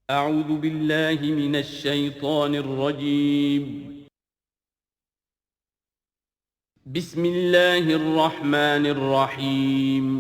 اعوذ باللہ من الشیطان الرجیم بسم اللہ الرحمن الرحیم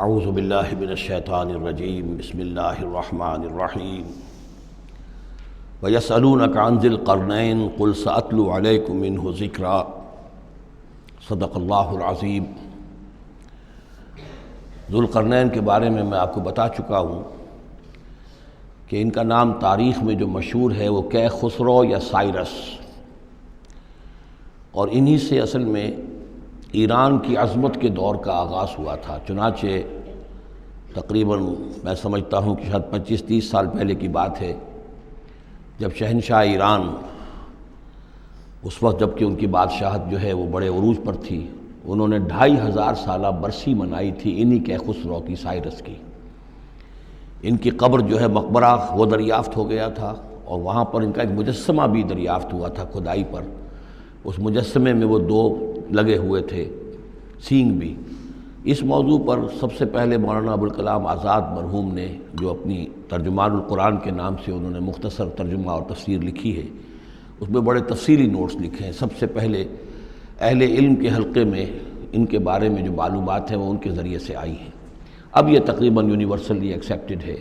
اعوذ باللہ من الشیطان الرجیم بسم اللہ الرحمن الرحیم وَيَسْأَلُونَكَ عَنْ ذِي الْقَرْنَيْنِ قُلْ سَأَتْلُو عَلَيْكُمْ مِنْهُ ذِكْرًا صدق اللہ العظیم۔ ذوالقرنین کے بارے میں آپ کو بتا چکا ہوں کہ ان کا نام تاریخ میں جو مشہور ہے وہ کیخسرو یا سائرس، اور انہی سے اصل میں ایران کی عظمت کے دور کا آغاز ہوا تھا۔ چنانچہ تقریباً میں سمجھتا ہوں کہ شاید 25-30 سال پہلے کی بات ہے، جب شہنشاہ ایران، اس وقت جب کہ ان کی بادشاہت جو ہے وہ بڑے عروج پر تھی، انہوں نے 2500 سالہ برسی منائی تھی انہی کیخسرو کی، سائرس کی۔ ان کی قبر جو ہے مقبرہ وہ دریافت ہو گیا تھا، اور وہاں پر ان کا ایک مجسمہ بھی دریافت ہوا تھا کھدائی پر۔ اس مجسمے میں وہ 2 لگے ہوئے تھے، سینگ بھی۔ اس موضوع پر سب سے پہلے مولانا ابوالکلام آزاد مرحوم نے، جو اپنی ترجمان القرآن کے نام سے انہوں نے مختصر ترجمہ اور تفسیر لکھی ہے، اس میں بڑے تفصیلی نوٹس لکھے ہیں۔ سب سے پہلے اہل علم کے حلقے میں ان کے بارے میں جو معلومات ہیں وہ ان کے ذریعے سے آئی ہیں۔ اب یہ تقریباً یونیورسلی ایکسیپٹڈ ہے۔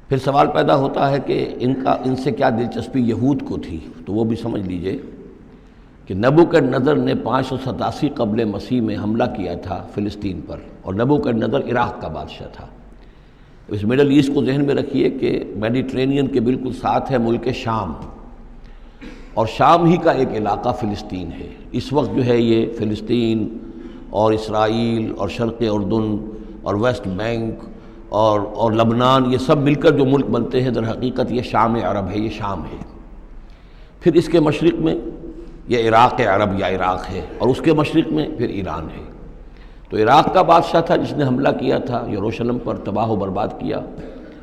پھر سوال پیدا ہوتا ہے کہ ان سے کیا دلچسپی یہود کو تھی، تو وہ بھی سمجھ لیجئے کہ نبوکدنضر نے 587 قبل مسیح میں حملہ کیا تھا فلسطین پر، اور نبوکدنضر عراق کا بادشاہ تھا۔ اس مڈل ایسٹ کو ذہن میں رکھیے کہ میڈیٹرینین کے بالکل ساتھ ہے ملک شام، اور شام ہی کا ایک علاقہ فلسطین ہے۔ اس وقت جو ہے یہ فلسطین اور اسرائیل اور شرق اردن اور ویسٹ بینک اور لبنان، یہ سب مل کر جو ملک بنتے ہیں، در حقیقت یہ شام عرب ہے، یہ شام ہے۔ پھر اس کے مشرق میں یہ عراق عرب یا عراق ہے، اور اس کے مشرق میں پھر ایران ہے۔ تو عراق کا بادشاہ تھا جس نے حملہ کیا تھا یروشلم پر، تباہ و برباد کیا،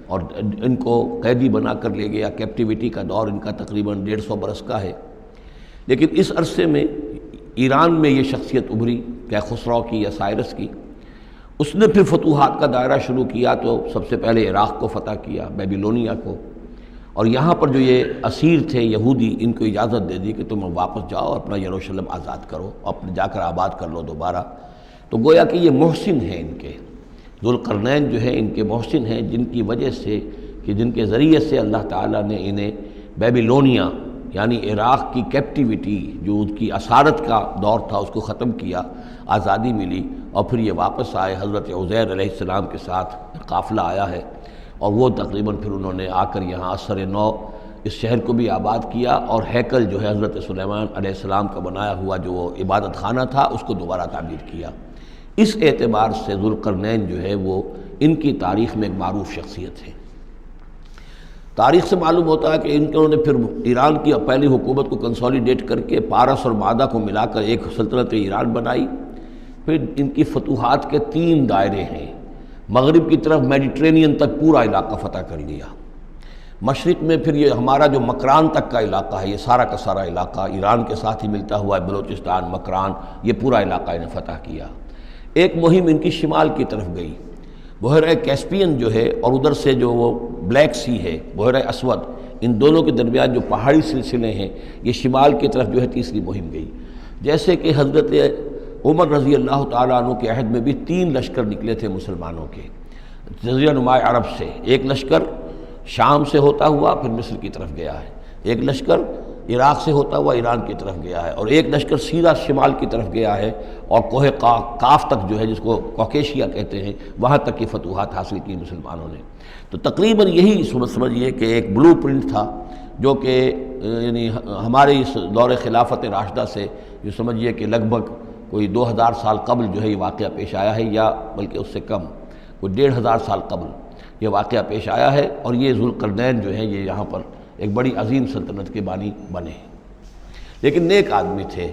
اور ان کو قیدی بنا کر لے گیا۔ کیپٹیوٹی کا دور ان کا تقریباً 150 برس کا ہے۔ لیکن اس عرصے میں ایران میں یہ شخصیت ابھری کیخسرو کی یا سائرس کی۔ اس نے پھر فتوحات کا دائرہ شروع کیا، تو سب سے پہلے عراق کو فتح کیا، بیبیلونیا کو، اور یہاں پر جو یہ اسیر تھے یہودی، ان کو اجازت دے دی کہ تم واپس جاؤ، اپنا یروشلم آزاد کرو، اپنے جا کر آباد کر لو دوبارہ۔ تو گویا کہ یہ محسن ہیں ان کے، ذوالقرنین جو ہے ان کے محسن ہیں، جن کی وجہ سے کہ جن کے ذریعے سے اللہ تعالیٰ نے انہیں بیبیلونیا یعنی عراق کی کیپٹیوٹی، جو ان کی اسارت کا دور تھا، اس کو ختم کیا، آزادی ملی، اور پھر یہ واپس آئے۔ حضرت عزیر علیہ السلام کے ساتھ قافلہ آیا ہے، اور وہ تقریباً پھر انہوں نے آ کر یہاں عصر نو اس شہر کو بھی آباد کیا، اور ہیکل جو ہے حضرت سلیمان علیہ السلام کا بنایا ہوا جو وہ عبادت خانہ تھا، اس کو دوبارہ تعمیر کیا۔ اس اعتبار سے ذوالقرنین جو ہے وہ ان کی تاریخ میں ایک معروف شخصیت ہے۔ تاریخ سے معلوم ہوتا ہے کہ انہوں نے پھر ایران کی پہلی حکومت کو کنسولیڈیٹ کر کے پارس اور مادہ کو ملا کر ایک سلطنت ایران بنائی۔ پھر ان کی فتوحات کے 3 دائرے ہیں۔ مغرب کی طرف میڈیٹرینین تک پورا علاقہ فتح کر لیا۔ مشرق میں پھر یہ ہمارا جو مکران تک کا علاقہ ہے، یہ سارا کا سارا علاقہ ایران کے ساتھ ہی ملتا ہوا ہے، بلوچستان، مکران، یہ پورا علاقہ انہیں فتح کیا۔ ایک مہم ان کی شمال کی طرف گئی، بحیرہ کیسپین جو ہے، اور ادھر سے جو وہ بلیک سی ہے، بحیرہ اسود، ان دونوں کے درمیان جو پہاڑی سلسلے ہیں، یہ شمال کی طرف جو ہے تیسری مہم گئی۔ جیسے کہ حضرت عمر رضی اللہ تعالیٰ عنہ کے عہد میں بھی 3 لشکر نکلے تھے مسلمانوں کے جزیرہ نما عرب سے۔ ایک لشکر شام سے ہوتا ہوا پھر مصر کی طرف گیا ہے، ایک لشکر عراق سے ہوتا ہوا ایران کی طرف گیا ہے، اور ایک لشکر سیدھا شمال کی طرف گیا ہے، اور کوہ کاف تک جو ہے، جس کو کوکیشیا کہتے ہیں، وہاں تک کی فتوحات حاصل کی مسلمانوں نے۔ تو تقریباً یہی سمجھیے کہ ایک بلو پرنٹ تھا، جو کہ یعنی ہمارے اس دور خلافت راشدہ سے جو سمجھیے کہ لگ بھگ کوئی 2000 سال قبل جو ہے یہ واقعہ پیش آیا ہے، یا بلکہ اس سے کم، کوئی 1500 سال قبل یہ واقعہ پیش آیا ہے۔ اور یہ ذوالقرنین جو ہیں یہ یہاں پر ایک بڑی عظیم سلطنت کے بانی بنے، لیکن نیک آدمی تھے۔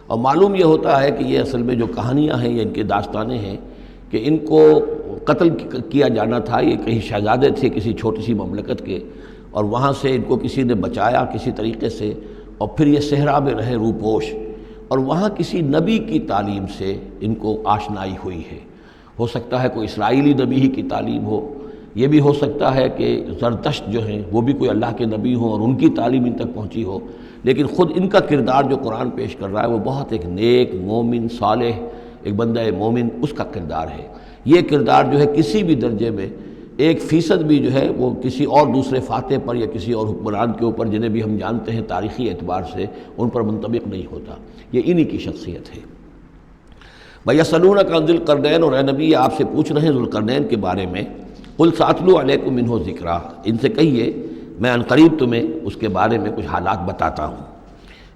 اور معلوم یہ ہوتا ہے کہ یہ اصل میں جو کہانیاں ہیں یا ان کے داستانیں ہیں کہ ان کو قتل کیا جانا تھا۔ یہ کہیں شہزادے تھے کسی چھوٹی سی مملکت کے، اور وہاں سے ان کو کسی نے بچایا کسی طریقے سے، اور پھر یہ صحرا میں رہے روپوش، اور وہاں کسی نبی کی تعلیم سے ان کو آشنائی ہوئی ہے۔ ہو سکتا ہے کوئی اسرائیلی نبی ہی کی تعلیم ہو، یہ بھی ہو سکتا ہے کہ زرتشت جو ہیں وہ بھی کوئی اللہ کے نبی ہوں اور ان کی تعلیم ان تک پہنچی ہو، لیکن خود ان کا کردار جو قرآن پیش کر رہا ہے وہ بہت ایک نیک مومن صالح ایک بندہ مومن اس کا کردار ہے۔ یہ کردار جو ہے کسی بھی درجے میں 1% بھی جو ہے وہ کسی اور دوسرے فاتح پر یا کسی اور حکمران کے اوپر جنہیں بھی ہم جانتے ہیں تاریخی اعتبار سے ان پر منطبق نہیں ہوتا، یہ انہی کی شخصیت ہے۔ وَيَسْأَلُونَكَ عَنِ ذِي الْقَرْنَيْنِ، اور اے نبی آپ سے پوچھ رہے ہیں ذوالقرنین کے بارے میں، قُلْ سَأَتْلُو عَلَيْكُم مِّنْهُ ذِكْرًا، ان سے کہیے میں عن قریب تمہیں اس کے بارے میں کچھ حالات بتاتا ہوں۔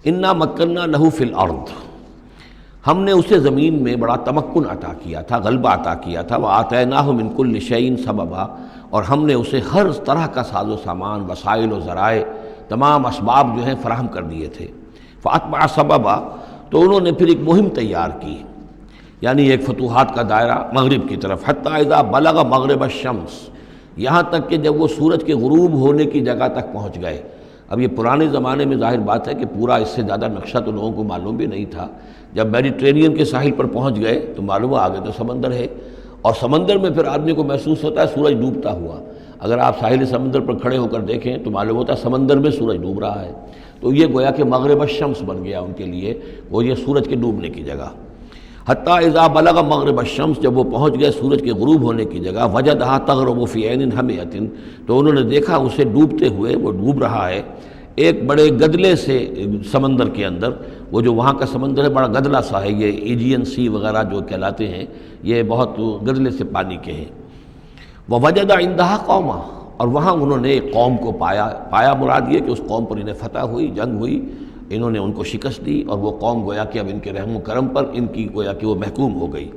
اِنَّا مَكَّنَّا لَهُ فِي الْأَرْضِ، ہم نے اسے زمین میں بڑا تمکن عطا کیا تھا، غلبہ عطا کیا تھا، وَآتَيْنَاهُ مِن كُلِّ شَيْءٍ سَبَبًا، اور ہم نے اسے ہر طرح کا ساز و سامان، وسائل و ذرائع، تمام اسباب جو ہیں فراہم کر دیے تھے۔ فَأَتْبَعَ سَبَبًا، تو انہوں نے پھر ایک مہم تیار کی، یعنی ایک فتوحات کا دائرہ مغرب کی طرف، حتیٰ اذا بلغ مغرب الشمس، یہاں تک کہ جب وہ سورج کے غروب ہونے کی جگہ تک پہنچ گئے۔ اب یہ پرانے زمانے میں ظاہر بات ہے کہ پورا اس سے زیادہ نقشہ تو لوگوں کو معلوم بھی نہیں تھا۔ جب میڈیٹرینین کے ساحل پر پہنچ گئے تو معلوم آگے تو سمندر ہے، اور سمندر میں پھر آدمی کو محسوس ہوتا ہے سورج ڈوبتا ہوا۔ اگر آپ ساحل سمندر پر کھڑے ہو کر دیکھیں تو معلوم ہوتا ہے سمندر میں سورج ڈوب رہا ہے، تو یہ گویا کہ مغرب الشمس بن گیا ان کے لیے، وہ یہ سورج کے ڈوبنے کی جگہ۔ حتیٰ اذا بلغ مغرب الشمس، جب وہ پہنچ گئے سورج کے غروب ہونے کی جگہ، وجدہا تغرب فی عین حمیۃ، تو انہوں نے دیکھا اسے ڈوبتے ہوئے، وہ ڈوب رہا ہے ایک بڑے گدلے سے سمندر کے اندر۔ وہ جو وہاں کا سمندر ہے بڑا گدلا سا ہے، یہ ایجین سی وغیرہ جو کہلاتے ہیں یہ بہت گدلے سے پانی کے ہیں۔ ووجد عندہا قوما، اور وہاں انہوں نے ایک قوم کو پایا مراد یہ کہ اس قوم پر انہیں فتح ہوئی، جنگ ہوئی، انہوں نے ان کو شکست دی، اور وہ قوم گویا کہ اب ان کے رحم و کرم پر ان کی گویا کہ وہ محکوم ہو گئی۔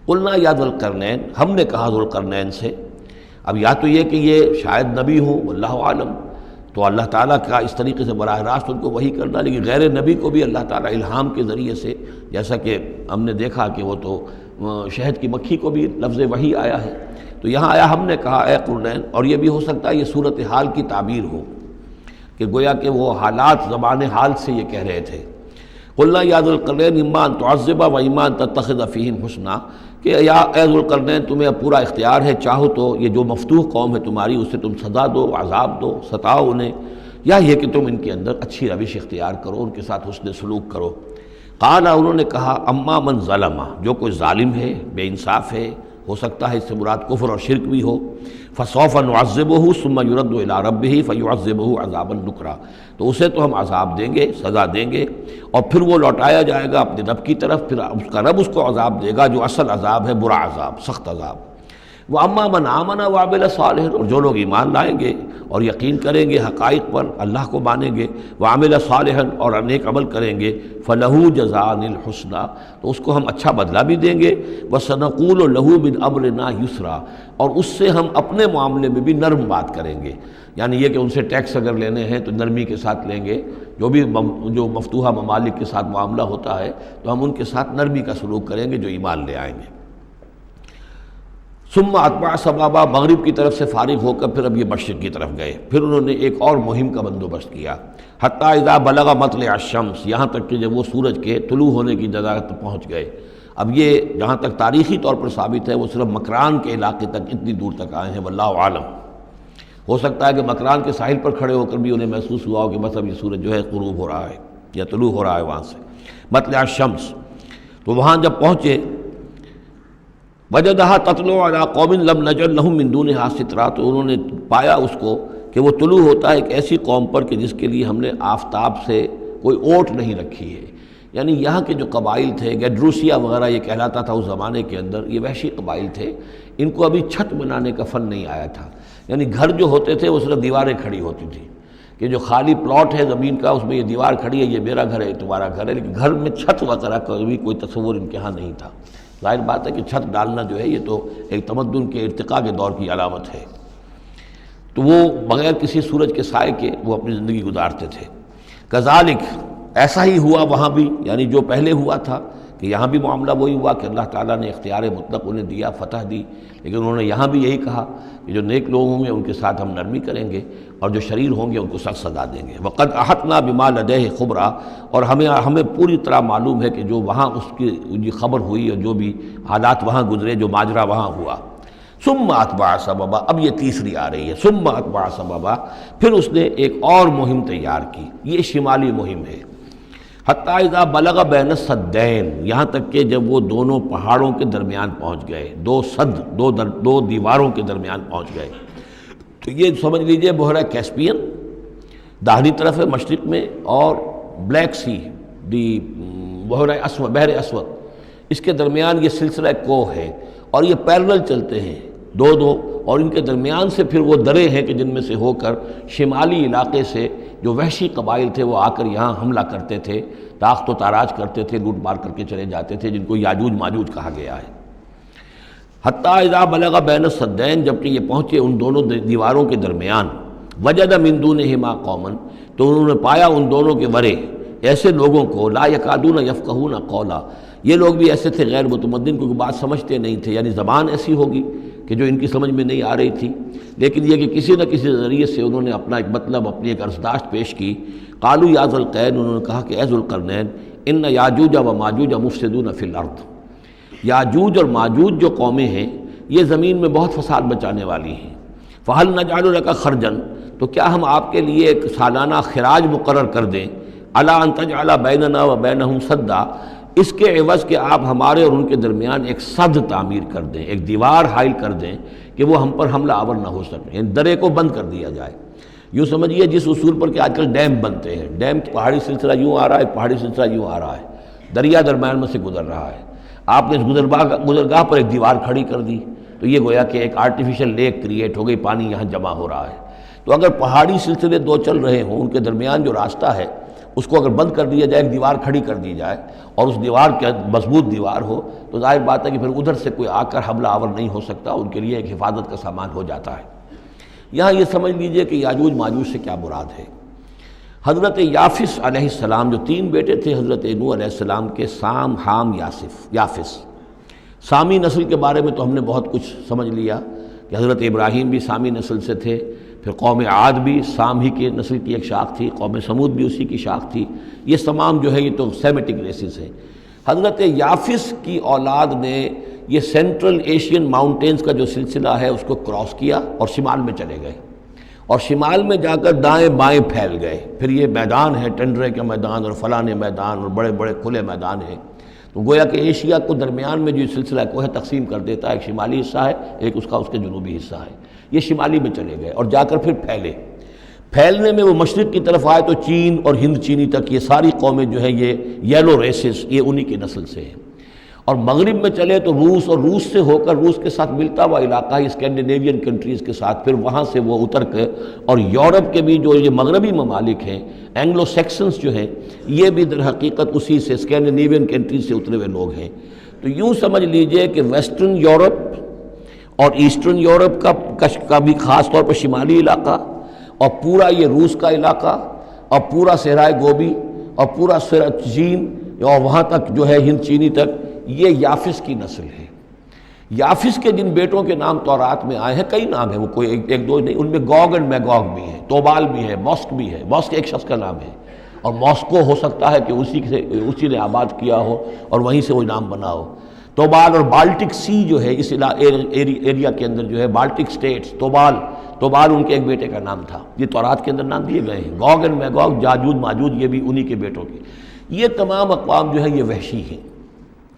قلنا یا ذوالقرنین، ہم نے کہا ذوالقرنین سے، اب یا تو یہ کہ یہ شاید نبی ہوں واللہ عالم، تو اللہ تعالیٰ کا اس طریقے سے براہ راست ان کو وحی کرنا، لیکن غیر نبی کو بھی اللہ تعالیٰ الہام کے ذریعے سے، جیسا کہ ہم نے دیکھا کہ وہ تو شہد کی مکھی کو بھی لفظ وحی آیا ہے، تو یہاں آیا ہم نے کہا اے قرنین، اور یہ بھی ہو سکتا ہے یہ صورتحال کی تعبیر ہو کہ گویا کہ وہ حالات زبان حال سے یہ کہہ رہے تھے۔ قلنا یا ذوالقرنین اما ان تعذب و اما ان تتخذ فیہم حسنا، کہ یا اے ذوالقرنین تمہیں اب پورا اختیار ہے، چاہو تو یہ جو مفتوح قوم ہے تمہاری اسے تم سزا دو، عذاب دو، ستاؤ انہیں، یا یہ کہ تم ان کے اندر اچھی روش اختیار کرو، ان کے ساتھ حسن سلوک کرو۔ قال، انہوں نے کہا اما من ظلم، جو کوئی ظالم ہے، بے انصاف ہے، ہو سکتا ہے اس سے مراد کفر اور شرک بھی ہو، فسوف نعذبہ ثم یرد الی ربہ فیعذبہ عذابا نکرا، تو اسے تو ہم عذاب دیں گے، سزا دیں گے، اور پھر وہ لوٹایا جائے گا اپنے رب کی طرف، پھر اس کا رب اس کو عذاب دے گا جو اصل عذاب ہے، برا عذاب، سخت عذاب۔ وَأَمَّا مَنْ آمَنَ وَعَمِلَ صَالِحًا، اور جو لوگ ایمان لائیں گے اور یقین کریں گے حقائق پر، اللہ کو مانیں گے، وَعَمِلَ صَالِحًا، اور نیک عمل کریں گے، فَلَهُ جَزَاءً الْحُسْنَىٰ، تو اس کو ہم اچھا بدلہ بھی دیں گے، وَسَنَقُولُ لَهُ مِنْ أَمْرِنَا يُسْرًا، اور اس سے ہم اپنے معاملے میں بھی نرم بات کریں گے، یعنی یہ کہ ان سے ٹیکس اگر لینے ہیں تو نرمی کے ساتھ لیں گے، جو مفتوحہ ممالک کے ساتھ معاملہ ہوتا ہے تو ہم ان کے ساتھ نرمی کا سلوک کریں گے جو ایمان لے آئیں گے۔ ثم اتبع سبابا، مغرب کی طرف سے فارغ ہو کر پھر اب یہ مشرق کی طرف گئے، پھر انہوں نے ایک اور مہم کا بندوبست کیا، حتیٰ اذا بلغ مطلع الشمس، یہاں تک کہ جب وہ سورج کے طلوع ہونے کی جگہ تک پہنچ گئے۔ اب یہ جہاں تک تاریخی طور پر ثابت ہے وہ صرف مکران کے علاقے تک اتنی دور تک آئے ہیں، واللہ عالم، ہو سکتا ہے کہ مکران کے ساحل پر کھڑے ہو کر بھی انہیں محسوس ہوا ہو کہ بس اب یہ سورج جو ہے غروب ہو رہا ہے یا طلوع ہو رہا ہے وہاں سے، مطلع الشمس، تو وہاں جب پہنچے، وجدہا تطلع علی قوم لم نجعل لہم من دونہا سترا، تو انہوں نے پایا اس کو کہ وہ طلوع ہوتا ہے ایک ایسی قوم پر کہ جس کے لیے ہم نے آفتاب سے کوئی اوٹ نہیں رکھی ہے، یعنی یہاں کے جو قبائل تھے، گیڈروسیا وغیرہ یہ کہلاتا تھا اس زمانے کے اندر، یہ وحشی قبائل تھے، ان کو ابھی چھت بنانے کا فن نہیں آیا تھا، یعنی گھر جو ہوتے تھے وہ صرف دیواریں کھڑی ہوتی تھیں، کہ جو خالی پلاٹ ہے زمین کا اس میں یہ دیوار کھڑی ہے، یہ میرا گھر ہے، تمہارا گھر ہے، لیکن گھر میں چھت وغیرہ کا بھی کوئی تصور ان کے ہاں نہیں تھا۔ ظاہر بات ہے کہ چھت ڈالنا جو ہے یہ تو ایک تمدن کے ارتقاء کے دور کی علامت ہے۔ تو وہ بغیر کسی سورج کے سائے کے وہ اپنی زندگی گزارتے تھے۔ کذالک، ایسا ہی ہوا وہاں بھی، یعنی جو پہلے ہوا تھا کہ یہاں بھی معاملہ وہی ہوا کہ اللہ تعالیٰ نے اختیار مطلق انہیں دیا، فتح دی، لیکن انہوں نے یہاں بھی یہی کہا کہ جو نیک لوگ ہوں گے ان کے ساتھ ہم نرمی کریں گے اور جو شریر ہوں گے ان کو سخت سزا دیں گے۔ وقد احطنا بما لدیہ خبرا، اور ہمیں پوری طرح معلوم ہے کہ جو وہاں اس کی خبر ہوئی اور جو بھی حالات وہاں گزرے، جو ماجرا وہاں ہوا۔ ثم اتبع سببا، اب یہ تیسری آ رہی ہے، ثم اتبع سببا، پھر اس نے ایک اور مہم تیار کی، یہ شمالی مہم ہے۔ حتیٰ اذا بلغ بین السدین، یہاں تک کہ جب وہ دونوں پہاڑوں کے درمیان پہنچ گئے، دو سد، دو دیواروں کے درمیان پہنچ گئے، تو یہ سمجھ لیجئے بحیرہ کیسپیئن داہنی طرف ہے مشرق میں، اور بلیک سی، بحیرہ اسود، بحر اسود، اس کے درمیان یہ سلسلہ کوہ ہے، اور یہ پیرلل چلتے ہیں دو، اور ان کے درمیان سے پھر وہ درے ہیں کہ جن میں سے ہو کر شمالی علاقے سے جو وحشی قبائل تھے وہ آ کر یہاں حملہ کرتے تھے، تاخت و تاراج کرتے تھے، لوٹ مار کر کے چلے جاتے تھے، جن کو یاجوج ماجوج کہا گیا ہے۔ حتیٰ اذا بلغ بین السدین، جبکہ یہ پہنچے ان دونوں دیواروں کے درمیان، وجد من دونہما قوما، تو انہوں نے پایا ان دونوں کے ورے ایسے لوگوں کو، لا یکادون یفقہون قولا، یہ لوگ بھی ایسے تھے غیر متمدن، کیونکہ بات سمجھتے نہیں تھے، یعنی زبان ایسی ہوگی کہ جو ان کی سمجھ میں نہیں آ رہی تھی، لیکن یہ کہ کسی نہ کسی ذریعے سے انہوں نے اپنا ایک مطلب، اپنی ایک عرضداشت پیش کی۔ قالوا یا ذا القرنین، انہوں نے کہا کہ اے ذو القرنین، ان یاجوج و ماجوج مفسدون فی الارض، یاجوج اور ماجوج جو قومیں ہیں یہ زمین میں بہت فساد مچانے والی ہیں۔ فہل نجعل لک خرجا، تو کیا ہم آپ کے لیے ایک سالانہ خراج مقرر کر دیں، الا ان تجعل بیننا و بینہم سدا، اس کے عوض کہ آپ ہمارے اور ان کے درمیان ایک سد تعمیر کر دیں، ایک دیوار حائل کر دیں کہ وہ ہم پر حملہ آور نہ ہو سکے، یعنی درے کو بند کر دیا جائے۔ یوں سمجھیے جس اصول پر کہ آج کل ڈیم بنتے ہیں، ڈیم پہاڑی سلسلہ یوں آ رہا ہے، پہاڑی سلسلہ یوں آ رہا ہے، دریا درمیان میں سے گزر رہا ہے، آپ نے اس گزرگاہ پر ایک دیوار کھڑی کر دی تو یہ گویا کہ ایک آرٹیفیشل لیک کریٹ ہو گئی، پانی یہاں جمع ہو رہا ہے۔ تو اگر پہاڑی سلسلے دو چل رہے ہوں، ان کے درمیان جو راستہ ہے اس کو اگر بند کر دیا جائے، ایک دیوار کھڑی کر دی جائے، اور اس دیوار کے مضبوط دیوار ہو، تو ظاہر بات ہے کہ پھر ادھر سے کوئی آ کر حملہ آور نہیں ہو سکتا، ان کے لیے ایک حفاظت کا سامان ہو جاتا ہے۔ یہاں یہ سمجھ لیجئے کہ یاجوج ماجوج سے کیا مراد ہے۔ حضرت یافس علیہ السلام، جو تین بیٹے تھے حضرت نوح علیہ السلام کے، سام، حام، یافس، سامی نسل کے بارے میں تو ہم نے بہت کچھ سمجھ لیا کہ حضرت ابراہیم بھی سامی نسل سے تھے، پھر قوم عاد بھی سام ہی کے نسل کی ایک شاخ تھی، قوم سمود بھی اسی کی شاخ تھی، یہ تمام جو ہے یہ تو سیمیٹک ریسز ہیں۔ حضرت یافس کی اولاد نے یہ سینٹرل ایشین ماؤنٹینز کا جو سلسلہ ہے اس کو کراس کیا اور شمال میں چلے گئے، اور شمال میں جا کر دائیں بائیں پھیل گئے، پھر یہ میدان ہے، ٹنڈرے کا میدان اور فلانے میدان اور بڑے بڑے کھلے میدان ہیں، تو گویا کہ ایشیا کو درمیان میں جو سلسلہ کوہ تقسیم کر دیتا ہے، ایک شمالی حصہ ہے، ایک اس کے جنوبی حصہ ہے، یہ شمالی میں چلے گئے اور جا کر پھر پھیلنے میں وہ مشرق کی طرف آئے تو چین اور ہند چینی تک یہ ساری قومیں جو ہیں یہ یلو ریسز، یہ انہی کی نسل سے ہیں، اور مغرب میں چلے تو روس، اور روس سے ہو کر روس کے ساتھ ملتا ہوا علاقہ ہے اسکینڈینیوین کنٹریز کے ساتھ، پھر وہاں سے وہ اتر کے، اور یورپ کے بھی جو یہ مغربی ممالک ہیں، اینگلو سیکسنز جو ہیں، یہ بھی در حقیقت اسی سے اسکینڈینیوین کنٹریز سے اترے ہوئے لوگ ہیں۔ تو یوں سمجھ لیجئے کہ ویسٹرن یورپ اور ایسٹرن یورپ کا بھی خاص طور پر شمالی علاقہ، اور پورا یہ روس کا علاقہ، اور پورا صحرائے گوبی، اور پورا چین، اور وہاں تک جو ہے ہند چینی تک، یہ یافس کی نسل ہے۔ یافس کے جن بیٹوں کے نام تورات میں آئے ہیں، کئی نام ہیں، وہ کوئی ایک دو نہیں، ان میں گوگ اینڈ میگوگ بھی ہے، توبال بھی ہے، موسک بھی ہے، موسک ایک شخص کا نام ہے، اور موسکو ہو سکتا ہے کہ اسی نے آباد کیا ہو اور وہیں سے وہ نام بنا ہو۔ توبال اور بالٹک سی جو ہے اس ایریا کے اندر جو ہے بالٹک سٹیٹس، توبال ان کے ایک بیٹے کا نام تھا، یہ تورات کے اندر نام دیے گئے ہیں۔ گوگ اینڈ میگوگ، جاجوج ماجوج، یہ بھی انہی کے بیٹوں کے۔ یہ تمام اقوام جو ہے یہ وحشی ہیں،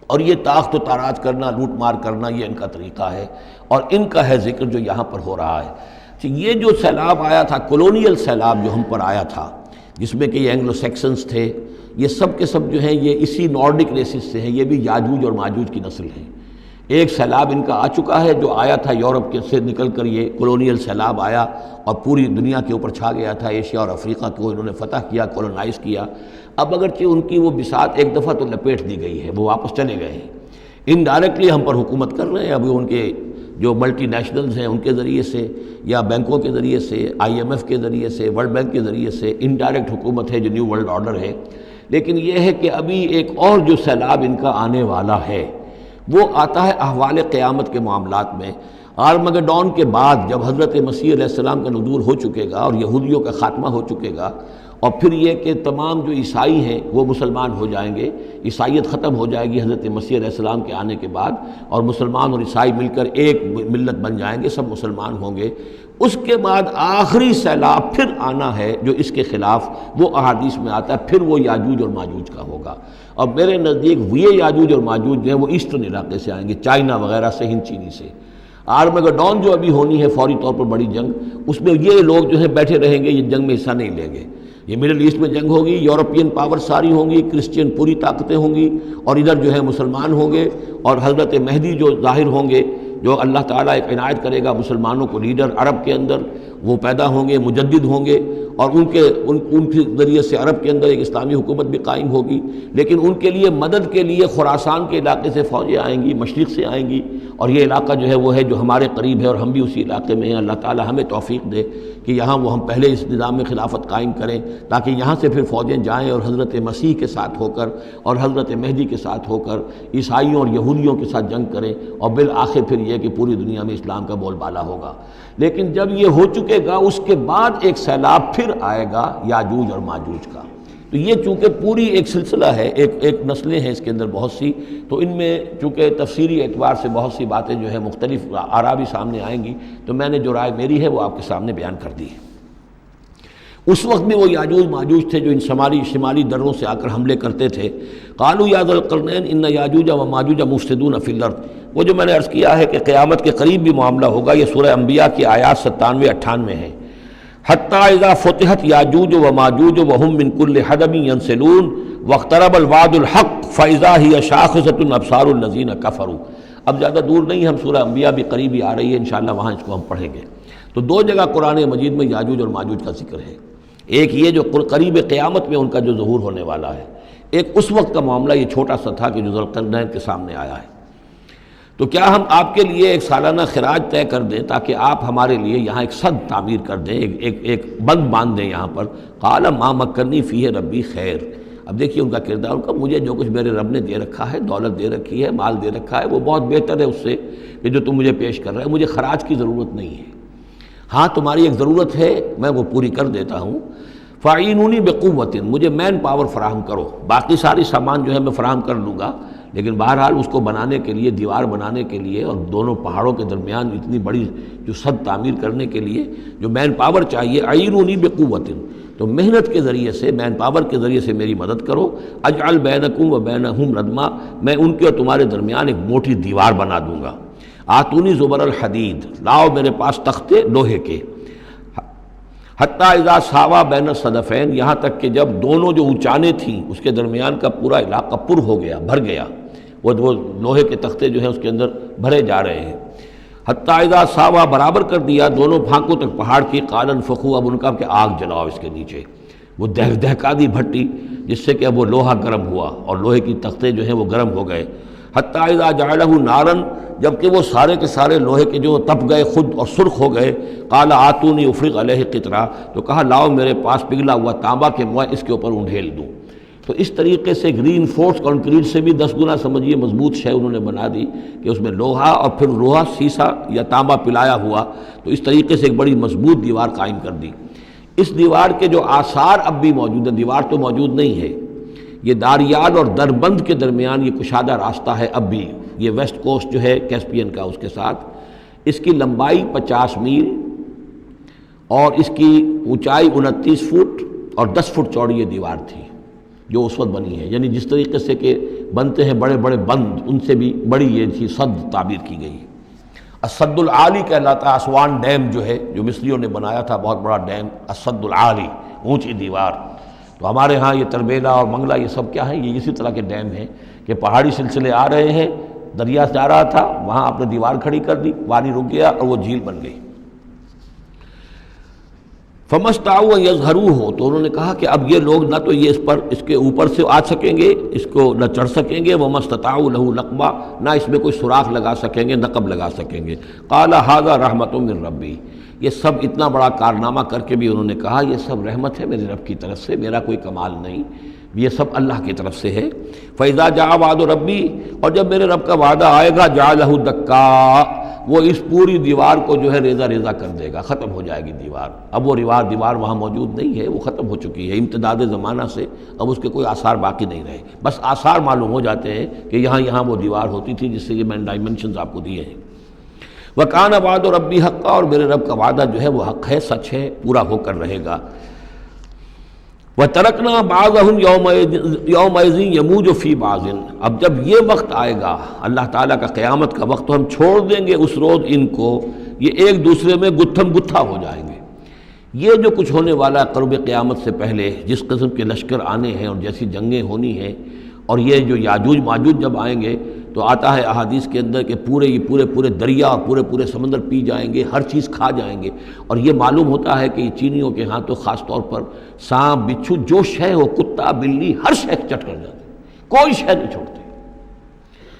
اور یہ تاخت و تاراج کرنا، لوٹ مار کرنا، یہ ان کا طریقہ ہے، اور ان کا ہے ذکر جو یہاں پر ہو رہا ہے۔ یہ جو سیلاب آیا تھا، کولونیل سیلاب جو ہم پر آیا تھا، جس میں کہ یہ اینگلو سیکسنز تھے، یہ سب کے سب جو ہیں یہ اسی نارڈک ریسز سے ہیں، یہ بھی یاجوج اور ماجوج کی نسل ہیں۔ ایک سیلاب ان کا آ چکا ہے جو آیا تھا یورپ کے سے نکل کر، یہ کولونیل سیلاب آیا اور پوری دنیا کے اوپر چھا گیا تھا، ایشیا اور افریقہ کو انہوں نے فتح کیا، کولونائز کیا۔ اب اگرچہ ان کی وہ بساط ایک دفعہ تو لپیٹ دی گئی ہے، وہ واپس چلے گئے ہیں، انڈائریکٹلی ہم پر حکومت کر رہے ہیں، ابھی ان کے جو ملٹی نیشنلز ہیں ان کے ذریعے سے یا بینکوں کے ذریعے سے، IMF کے ذریعے سے، ورلڈ بینک کے ذریعے سے، انڈائریکٹ حکومت ہے جو نیو ورلڈ آرڈر ہے۔ لیکن یہ ہے کہ ابھی ایک اور جو سیلاب ان کا آنے والا ہے وہ آتا ہے احوال قیامت کے معاملات میں۔ آرمگڈون کے بعد جب حضرت مسیح علیہ السلام کا نزول ہو چکے گا اور یہودیوں کا خاتمہ ہو چکے گا، اور پھر یہ کہ تمام جو عیسائی ہیں وہ مسلمان ہو جائیں گے، عیسائیت ختم ہو جائے گی حضرت مسیح علیہ السلام کے آنے کے بعد، اور مسلمان اور عیسائی مل کر ایک ملت بن جائیں گے، سب مسلمان ہوں گے۔ اس کے بعد آخری سیلاب پھر آنا ہے جو اس کے خلاف وہ احادیث میں آتا ہے، پھر وہ یاجوج اور ماجوج کا ہوگا۔ اور میرے نزدیک یہ یاجوج اور ماجوج جو ہیں وہ ایسٹرن علاقے سے آئیں گے، چائنا وغیرہ سے، ہند چینی سے۔ آرمگڈون جو ابھی ہونی ہے فوری طور پر بڑی جنگ، اس میں یہ لوگ جو ہیں بیٹھے رہیں گے، یہ جنگ میں حصہ نہیں لیں گے۔ یہ مڈل ایسٹ میں جنگ ہوگی، یورپین پاور ساری ہوں گی، کرسچین پوری طاقتیں ہوں گی، اور ادھر جو ہے مسلمان ہوں گے، اور حضرت مہدی جو ظاہر ہوں گے، جو اللہ تعالیٰ ایک عنایت کرے گا مسلمانوں کو لیڈر عرب کے اندر، وہ پیدا ہوں گے، مجدد ہوں گے، اور ان کے ذریعے سے عرب کے اندر ایک اسلامی حکومت بھی قائم ہوگی۔ لیکن ان کے لیے مدد کے لیے خراسان کے علاقے سے فوجیں آئیں گی، مشرق سے آئیں گی، اور یہ علاقہ جو ہے وہ ہے جو ہمارے قریب ہے اور ہم بھی اسی علاقے میں ہیں۔ اللہ تعالیٰ ہمیں توفیق دے کہ یہاں وہ ہم پہلے اس نظام میں خلافت قائم کریں، تاکہ یہاں سے پھر فوجیں جائیں اور حضرت مسیح کے ساتھ ہو کر اور حضرت مہدی کے ساتھ ہو کر عیسائیوں اور یہودیوں کے ساتھ جنگ کریں، اور بالآخر پھر یہ کہ پوری دنیا میں اسلام کا بول بالا ہوگا۔ لیکن جب یہ ہو چکے گا اس کے بعد ایک سیلاب پھر آئے گا یاجوج اور ماجوج کا۔ تو یہ چونکہ پوری ایک سلسلہ ہے، ایک نسلیں ہیں اس کے اندر بہت سی، تو ان میں چونکہ تفسیری اعتبار سے بہت سی باتیں جو ہیں مختلف آراء بھی سامنے آئیں گی، تو میں نے جو رائے میری ہے وہ آپ کے سامنے بیان کر دی ہے۔ اس وقت بھی وہ یاجوج ماجوج تھے جو ان شمالی دروں سے آ کر حملے کرتے تھے۔ قالوا یا ذا القرنین ان یاجوج و ماجوج مفسدون فی الارض، وہ جو میں نے عرض کیا ہے کہ قیامت کے قریب بھی معاملہ ہوگا، یہ سورہ انبیاء کی آیات 97-98 ہیں۔ حتی اذا فتحت یاجوج و ماجوج وهم من کل حدب ینسلون واقترب الوعد الحق فاذا هی شاخصۃ ابصار الذین کفروا۔ اب زیادہ دور نہیں، ہم سورہ انبیاء بھی قریب ہی آ رہی ہے، انشاءاللہ وہاں اس کو ہم پڑھیں گے۔ تو دو جگہ قرآن مجید میں یاجوج اور ماجوج کا ذکر ہے، ایک یہ جو قریب قیامت میں ان کا جو ظہور ہونے والا ہے، ایک اس وقت کا معاملہ یہ چھوٹا سا تھا کہ جو ذوالقرنین کے سامنے آیا ہے۔ تو کیا ہم آپ کے لیے ایک سالانہ خراج طے کر دیں تاکہ آپ ہمارے لیے یہاں ایک سد تعمیر کر دیں، ایک بند باندھ دیں یہاں پر؟ قال ما مکنی فیہ ربی خیر۔ اب دیکھیے ان کا کردار، ان کا مجھے جو کچھ میرے رب نے دے رکھا ہے، دولت دے رکھی ہے، مال دے رکھا ہے، وہ بہت بہتر ہے اس سے کہ جو تم مجھے پیش کر رہے ہیں، مجھے خراج کی ضرورت نہیں ہے۔ ہاں تمہاری ایک ضرورت ہے، میں وہ پوری کر دیتا ہوں۔ فاعینونی بقوت، مجھے مین پاور فراہم کرو، باقی ساری سامان جو ہے میں فراہم کر لوں گا، لیکن بہرحال اس کو بنانے کے لیے، دیوار بنانے کے لیے اور دونوں پہاڑوں کے درمیان اتنی بڑی جو سد تعمیر کرنے کے لیے جو مین پاور چاہیے، اعینونی بقوت، تو محنت کے ذریعے سے، مین پاور کے ذریعے سے میری مدد کرو۔ اجعل بینکم و بینہم ردما، میں ان کے اور تمہارے درمیان ایک موٹی دیوار بنا دوں گا۔ آتونی زبر الحدید، لاؤ میرے پاس تختے لوہے کے۔ حتیٰ اذا ساوا بین الصدفین، یہاں تک کہ جب دونوں جو اونچانے تھیں اس کے درمیان کا پورا علاقہ پر ہو گیا، بھر گیا، وہ لوہے کے تختے جو ہیں اس کے اندر بھرے جا رہے ہیں۔ حتیٰ اذا ساوا، برابر کر دیا دونوں پھانکوں تک پہاڑ کی، قال انفخوا، اب ان کا کہ آگ جلاؤ اس کے نیچے، وہ دہکا دی بھٹی جس سے کہ اب وہ لوہا گرم ہوا اور لوہے کی تختے جو ہیں وہ گرم ہو گئے۔ حتیٰ اذا جعلہ نارا، جبکہ وہ سارے کے سارے لوہے کے جو تپ گئے خود اور سرخ ہو گئے۔ قال آتونی افرغ علیہ قطرہ، تو کہا لاؤ میرے پاس پگھلا ہوا تانبا کہ میں اس کے اوپر انڈھیل دوں۔ تو اس طریقے سے گرین فورس کنکریٹ سے بھی 10 گنا سمجھیے مضبوط شے انہوں نے بنا دی کہ اس میں لوہا اور پھر لوہا سیسا یا تانبا پلایا ہوا، تو اس طریقے سے ایک بڑی مضبوط دیوار قائم کر دی۔ اس دیوار کے جو آثار اب بھی موجود ہیں، دیوار تو موجود نہیں ہے، یہ داریال اور دربند کے درمیان یہ کشادہ راستہ ہے اب بھی، یہ ویسٹ کوسٹ جو ہے کیسپین کا، اس کے ساتھ اس کی لمبائی 50 میل اور اس کی اونچائی 29 فٹ اور 10 فٹ چوڑی یہ دیوار تھی جو اس وقت بنی ہے۔ یعنی جس طریقے سے کہ بنتے ہیں بڑے بڑے بند، ان سے بھی بڑی یہ تھی سد تعبیر کی گئی۔ السد العالی کہلاتا ہے اسوان ڈیم جو ہے، جو مصریوں نے بنایا تھا، بہت بڑا ڈیم، السد العالی، اونچی دیوار۔ تو ہمارے ہاں یہ تربیلا اور منگلا یہ سب کیا ہیں، یہ اسی طرح کے ڈیم ہیں کہ پہاڑی سلسلے آ رہے ہیں، دریا جا رہا تھا، وہاں آپ نے دیوار کھڑی کر دی، پانی رک گیا اور وہ جھیل بن گئی۔ فمستطاعوا ان یظہروہ، تو انہوں نے کہا کہ اب یہ لوگ نہ تو یہ اس کے اوپر سے آ سکیں گے، اس کو نہ چڑھ سکیں گے، ومستطاعوا لہ نقبا، نہ اس میں کوئی سوراخ لگا سکیں گے، نقب لگا سکیں گے۔ قال ھذا رحمۃ من ربی، یہ سب اتنا بڑا کارنامہ کر کے بھی انہوں نے کہا یہ سب رحمت ہے میرے رب کی طرف سے، میرا کوئی کمال نہیں، یہ سب اللہ کی طرف سے ہے۔ فَإِذَا جَاءَ وَعْدُ رَبِّی، اور جب میرے رب کا وعدہ آئے گا، جَعَلَهُ دَکَّا، وہ اس پوری دیوار کو جو ہے ریزہ ریزہ کر دے گا، ختم ہو جائے گی دیوار۔ اب وہ دیوار وہاں موجود نہیں ہے، وہ ختم ہو چکی ہے امتداد زمانہ سے، اب اس کے کوئی آثار باقی نہیں رہے، بس آثار معلوم ہو جاتے ہیں کہ یہاں وہ دیوار ہوتی تھی، جس سے یہ میں نے ڈائمنشنز آپ کو دیے ہیں۔ وَكَانَ وَعْدُ رَبِّی حَقًّا، اور میرے رب کا وعدہ جو ہے وہ حق ہے، سچ ہے، پورا ہو کر رہے گا۔ وَتَرَكْنَا بَعْضَهُمْ يَوْمَئِذٍ يَمُوجُ فِي بَعْضٍ، اب جب یہ وقت آئے گا اللہ تعالیٰ کا قیامت کا وقت، تو ہم چھوڑ دیں گے اس روز ان کو، یہ ایک دوسرے میں گتھم گتھا ہو جائیں گے۔ یہ جو کچھ ہونے والا ہے قرب قیامت سے پہلے، جس قسم کے لشکر آنے ہیں اور جیسی جنگیں ہونی ہیں، اور یہ جو یاجوج ماجوج جب آئیں گے تو آتا ہے احادیث کے اندر کہ پورے دریا اور پورے سمندر پی جائیں گے، ہر چیز کھا جائیں گے، اور یہ معلوم ہوتا ہے کہ یہ چینیوں کے ہاں تو خاص طور پر سانپ بچھو جو شے ہو، کتا بلی، ہر شے چٹ کر جاتے ہیں، کوئی شے نہیں چھوڑتے۔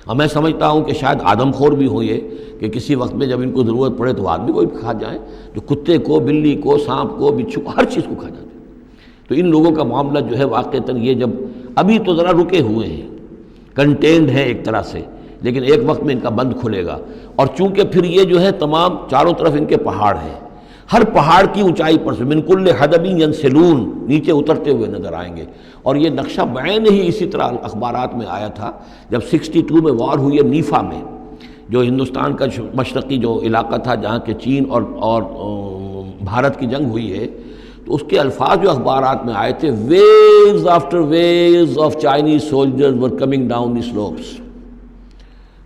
اور میں سمجھتا ہوں کہ شاید آدم خور بھی ہو یہ کہ کسی وقت میں جب ان کو ضرورت پڑے تو آدمی کو بھی کھا جائیں، جو کتے کو، بلی کو، سانپ کو، بچھو کو، ہر چیز کو کھا جاتے ہیں۔ تو ان لوگوں کا معاملہ جو ہے واقعتاً یہ جب ابھی تو ذرا رکے ہوئے ہیں، کنٹینڈ ہے ایک طرح سے، لیکن ایک وقت میں ان کا بند کھلے گا، اور چونکہ پھر یہ جو ہے تمام چاروں طرف ان کے پہاڑ ہیں، ہر پہاڑ کی اونچائی پر سے من کل حدب ینسلون، نیچے اترتے ہوئے نظر آئیں گے۔ اور یہ نقشہ بعین ہی اسی طرح اخبارات میں آیا تھا جب 62 میں وار ہوئی ہے نیفا میں، جو ہندوستان کا مشرقی جو علاقہ تھا جہاں کہ چین اور بھارت کی جنگ ہوئی ہے، تو اس کے الفاظ جو اخبارات میں آئے تھے، waves after waves of Chinese soldiers were coming down the slopes,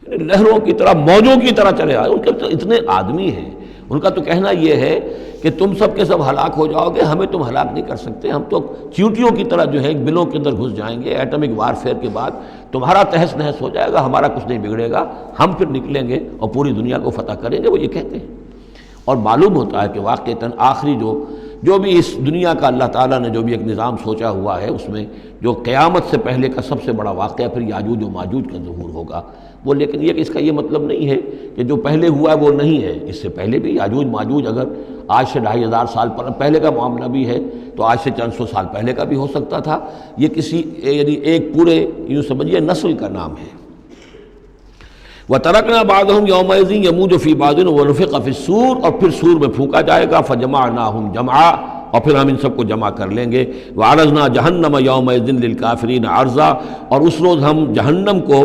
لہروں کی طرح، موجوں کی طرح چلے آئے۔ ان کے تو اتنے آدمی ہیں، ان کا تو کہنا یہ ہے کہ تم سب کے سب ہلاک ہو جاؤ گے، ہمیں تم ہلاک نہیں کر سکتے، ہم تو چیونٹیوں کی طرح جو ہے بلوں کے اندر گھس جائیں گے، ایٹمک وارفیئر کے بعد تمہارا تہس نہس ہو جائے گا، ہمارا کچھ نہیں بگڑے گا، ہم پھر نکلیں گے اور پوری دنیا کو فتح کریں گے، وہ یہ کہتے ہیں۔ اور معلوم ہوتا ہے کہ واقعتاً آخری جو بھی اس دنیا کا اللہ تعالیٰ نے جو بھی ایک نظام سوچا ہوا ہے، اس میں جو قیامت سے پہلے کا سب سے بڑا واقعہ پھر یاجوج و ماجوج کا ظہور ہوگا وہ، لیکن یہ کہ اس کا یہ مطلب نہیں ہے کہ جو پہلے ہوا ہے وہ نہیں ہے، اس سے پہلے بھی یاجوج ماجوج اگر آج سے 2500 سال پہلے کا معاملہ بھی ہے تو آج سے چند سو سال پہلے کا بھی ہو سکتا تھا۔ یہ کسی یعنی ایک پورے یوں سمجھیے نسل کا نام ہے۔ وَتَرَكْنَا بَعْضَهُمْ يَوْمَئِذٍ يَمُوجُ فِي بَعْضٍ وَنُفِخَ فِي الصُّورِ، اور پھر سور میں پھونکا جائے گا، فَجَمَعْنَاهُمْ جَمْعًا، اور پھر ہم ان سب کو جمع کر لیں گے۔ وَعَرَضْنَا جَهَنَّمَ يَوْمَئِذٍ لِلْكَافِرِينَ عَرْضًا، اور اس روز ہم جہنم کو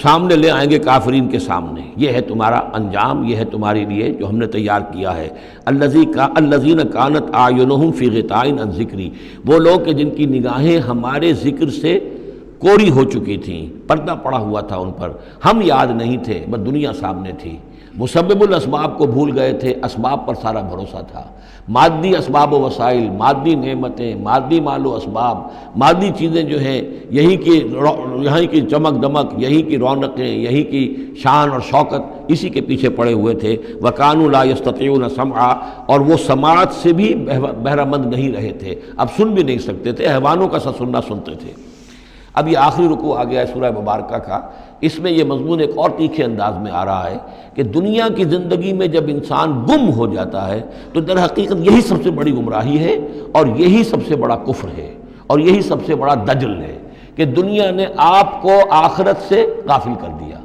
سامنے لے آئیں گے کافرین کے سامنے۔ یہ ہے تمہارا انجام، یہ ہے تمہارے لیے جو ہم نے تیار کیا ہے۔ الَّذِينَ كَانَتْ أَعْيُنُهُمْ فِي غِطَاءٍ عَنْ ذِكْرِي، وہ لوگ کہ جن کی نگاہیں ہمارے ذکر سے کوری ہو چکی تھیں، پردہ پڑا ہوا تھا ان پر، ہم یاد نہیں تھے، بس دنیا سامنے تھی، مسبب الاسباب کو بھول گئے تھے، اسباب پر سارا بھروسہ تھا، مادی اسباب و وسائل، مادی نعمتیں، مادی مال و اسباب، مادی چیزیں جو ہیں، یہیں کی چمک دمک، یہیں کی رونقیں، یہیں کی شان اور شوکت، اسی کے پیچھے پڑے ہوئے تھے۔ وَكَانُوا لَا يَسْتَطِيعُونَ سَمْعًا، اور وہ سماعت سے بھی بہرہ مند نہیں رہے تھے، اب سن بھی نہیں سکتے تھے، حیوانوں کا سا سننا سنتے تھے۔ اب یہ آخری رکوع آ گیا ہے سورہ مبارکہ کا، اس میں یہ مضمون ایک اور تیکھے انداز میں آ رہا ہے کہ دنیا کی زندگی میں جب انسان گم ہو جاتا ہے تو در حقیقت یہی سب سے بڑی گمراہی ہے، اور یہی سب سے بڑا کفر ہے، اور یہی سب سے بڑا دجل ہے کہ دنیا نے آپ کو آخرت سے غافل کر دیا،